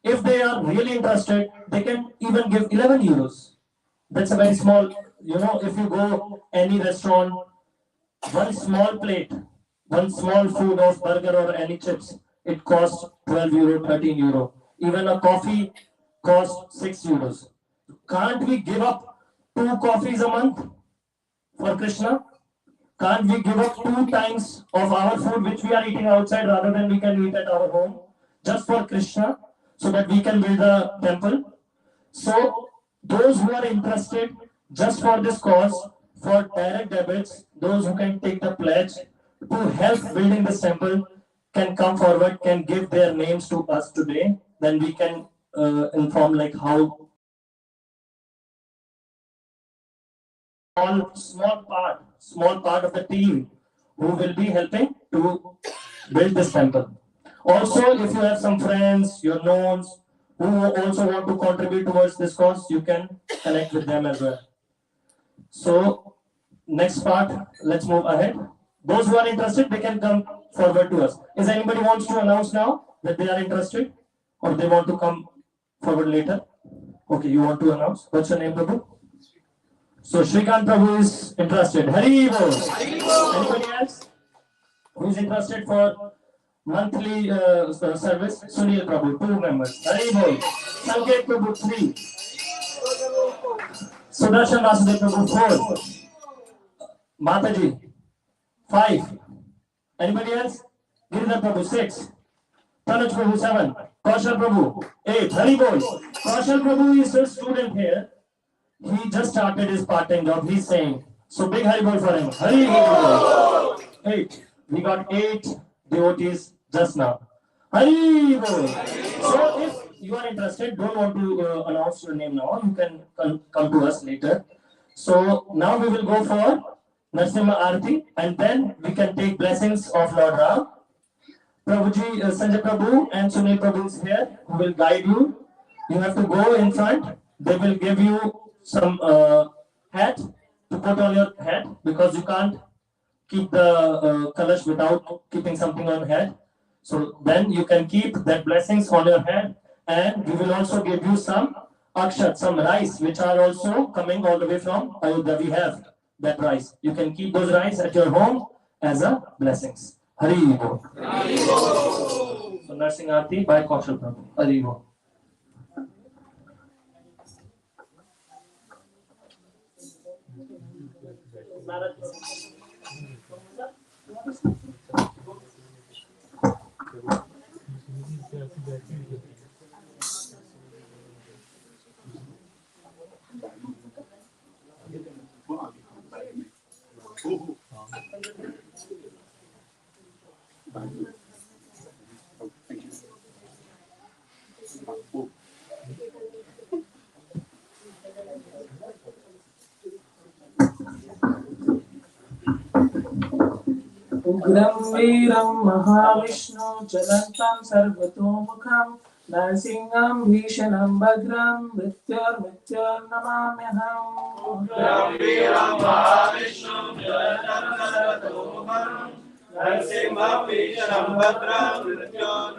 If they are really interested, they can even give 11 euros. That's a very small, if you go any restaurant, one small plate, one small food of burger or any chips, it costs 12 euro, 13 euro. Even a coffee costs 6 euros. Can't we give up 2 coffees a month for Krishna? Can't we give up 2 times of our food which we are eating outside rather than we can eat at our home just for Krishna, so that we can build a temple? So those who are interested just for this cause, for direct debits, those who can take the pledge to help building this temple can come forward, can give their names to us today. Then we can inform like how small part of the team who will be helping to build this temple. Also, if you have some friends, your knowns, who also want to contribute towards this cause, you can connect with them as well. So, next part, let's move ahead. Those who are interested, they can come forward to us. Is anybody wants to announce now that they are interested, or they want to come forward later? Okay, you want to announce? What's your name, Prabhu? So, Srikant Prabhu is interested. Hari Bol. Anybody else who is interested for monthly service? Sunil Prabhu, 2 members. Hari Bol. Sanket Prabhu, 3. Sudarshan Vasudev Prabhu, 4. Mataji, 5. Anybody else? Giridhar Prabhu, 6. Tanuj Prabhu, 7. Kaushal Prabhu, 8. Hari Bol. Kaushal Prabhu is a student here. He just started his part-time job. He's saying, so big Hari Bol for him. Hari Bol. 8. We got 8 devotees just now. Hari Bol. So if you are interested, don't want to announce your name now, you can come to us later. So now we will go for Narsimha Aarti, and then we can take blessings of Lord Ram. Prabhuji, Sanjay Prabhu and Sunil Prabhu is here, who will guide you. You have to go in front. They will give you some hat to put on your head, because you can't keep the kalash without keeping something on head. So then you can keep that blessings on your head, and we will also give you some akshat, some rice, which are also coming all the way from Ayodhya. We have that rice. You can keep those rice at your home as a blessings. Hari Bol. So Nursing Aarti by Kaushal Prabhu. Hari Bol. Ugram Veeram Mahavishnu Jalantam Sarvatomukham Narsingham Bhishanam Bhadram Mrityur Namamyaham. Ugram Veeram Mahavishnu Jalantam Sarvatomukham Narsingham Bhishanam Bhadram Mrityur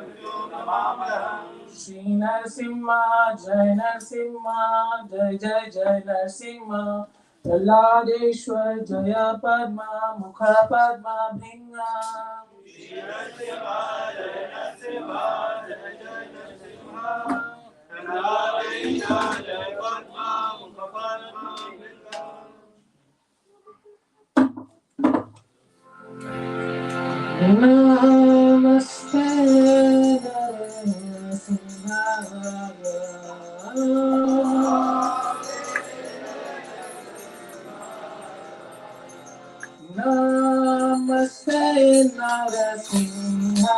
Namamyaham. Shri Narsimha Jai Narsimha Jai Jai Jai Narsimha Lalladeshwar Jaya Padma Mukha Padma Bhinga. Shri Narsimha Jai Narsimha Jai Jai Narsimha Lalladeshwar Jaya Padma Mukha Padma Bhinga. Namaste Namaste Narasimha.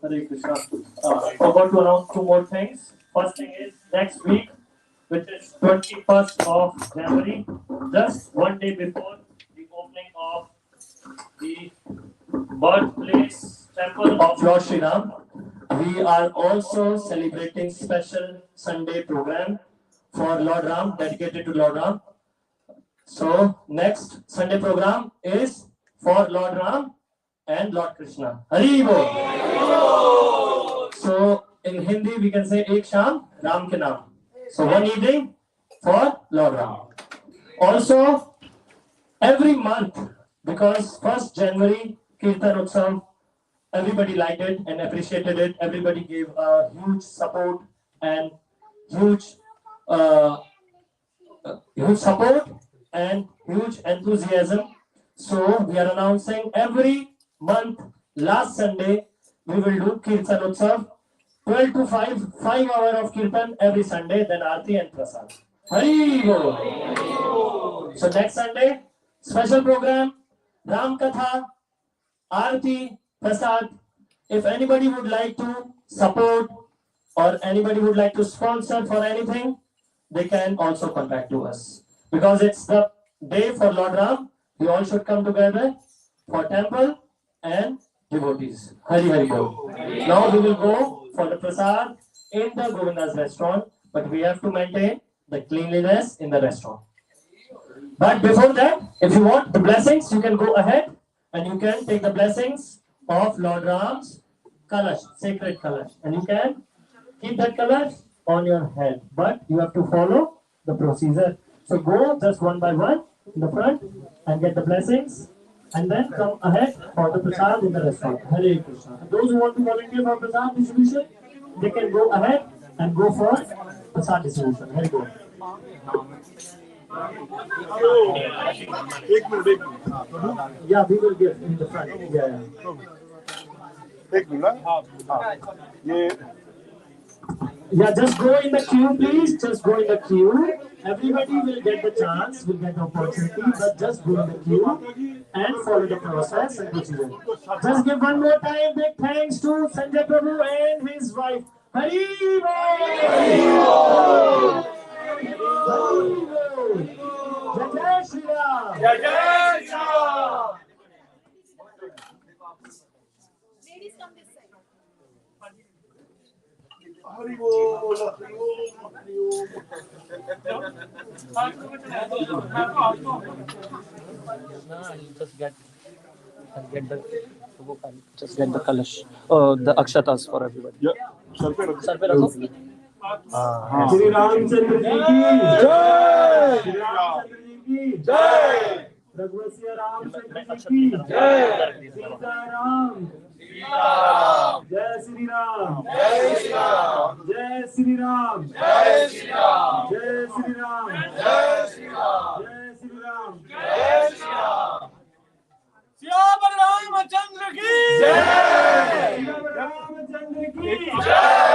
Hare Krishna. Forgot to announce two more things. First thing is next week, which is 21st of January, just one day before the opening of the birthplace temple of Lord Sri Ram, we are also celebrating special Sunday program for Lord Ram, dedicated to Lord Ram. So next Sunday program is for Lord Ram and Lord Krishna. Hari Bol. So in Hindi we can say Ek Sham Ram Ke Naam. So one evening for Lord Ram. Also every month, because 1st January Kirtan Utsav, everybody liked it and appreciated it. Everybody gave a huge support and huge support and huge enthusiasm. So we are announcing every month, last Sunday, we will do Kirtan Utsav, 12 to 5 hours of Kirtan every Sunday, then Aarti and Prasad. Hari Bol. So next Sunday, special program, Ram Katha, Aarti, Prasad. If anybody would like to support or anybody would like to sponsor for anything, they can also contact to us. Because it's the day for Lord Ram, we all should come together for temple and devotees. Hari Hari Bol. Now we will go for the Prasad in the Govinda's restaurant, but we have to maintain the cleanliness in the restaurant. But before that, if you want the blessings, you can go ahead and you can take the blessings of Lord Ram's Kalash, sacred Kalash. And you can keep that Kalash on your head. But you have to follow the procedure. So go just one by one in the front and get the blessings. And then come ahead for the Prasad in the restaurant. Hare Krishna. And those who want to volunteer for Prasad distribution, they can go ahead and go for Prasad distribution. Hare Krishna. Yeah, we will give in the front. Yeah. Yeah, just go in the queue, please. Just go in the queue. Everybody will get the chance, will get the opportunity, but just go in the queue and follow the process and procedure. Just give one more time big thanks to Sanjay Prabhu and his wife. Hari Bol! Jai Jai Shri Ram! Jai Jai Shri Ram! Ladies, come this side. Hari Bol, Hari Bol, Hari Bol. Just get the kalash. The akshatas for everybody. Yeah. Sir pe rakho. Shri Ramchandra ji ki jai. Shri Ramchandra ji ki jai. Raghuvanshi Ramchandra ji ki jai. Sita Ram. Jai Shri Ram. Jai Shri Ram. Jai Shri Ram. Jai Shri Ram. Jai Shri Ram. Jai Shri Ram. Jai Shri Ram. Jai Shri Ram. Srila Ramachandra ki jai. Srila Ramachandra ki jai.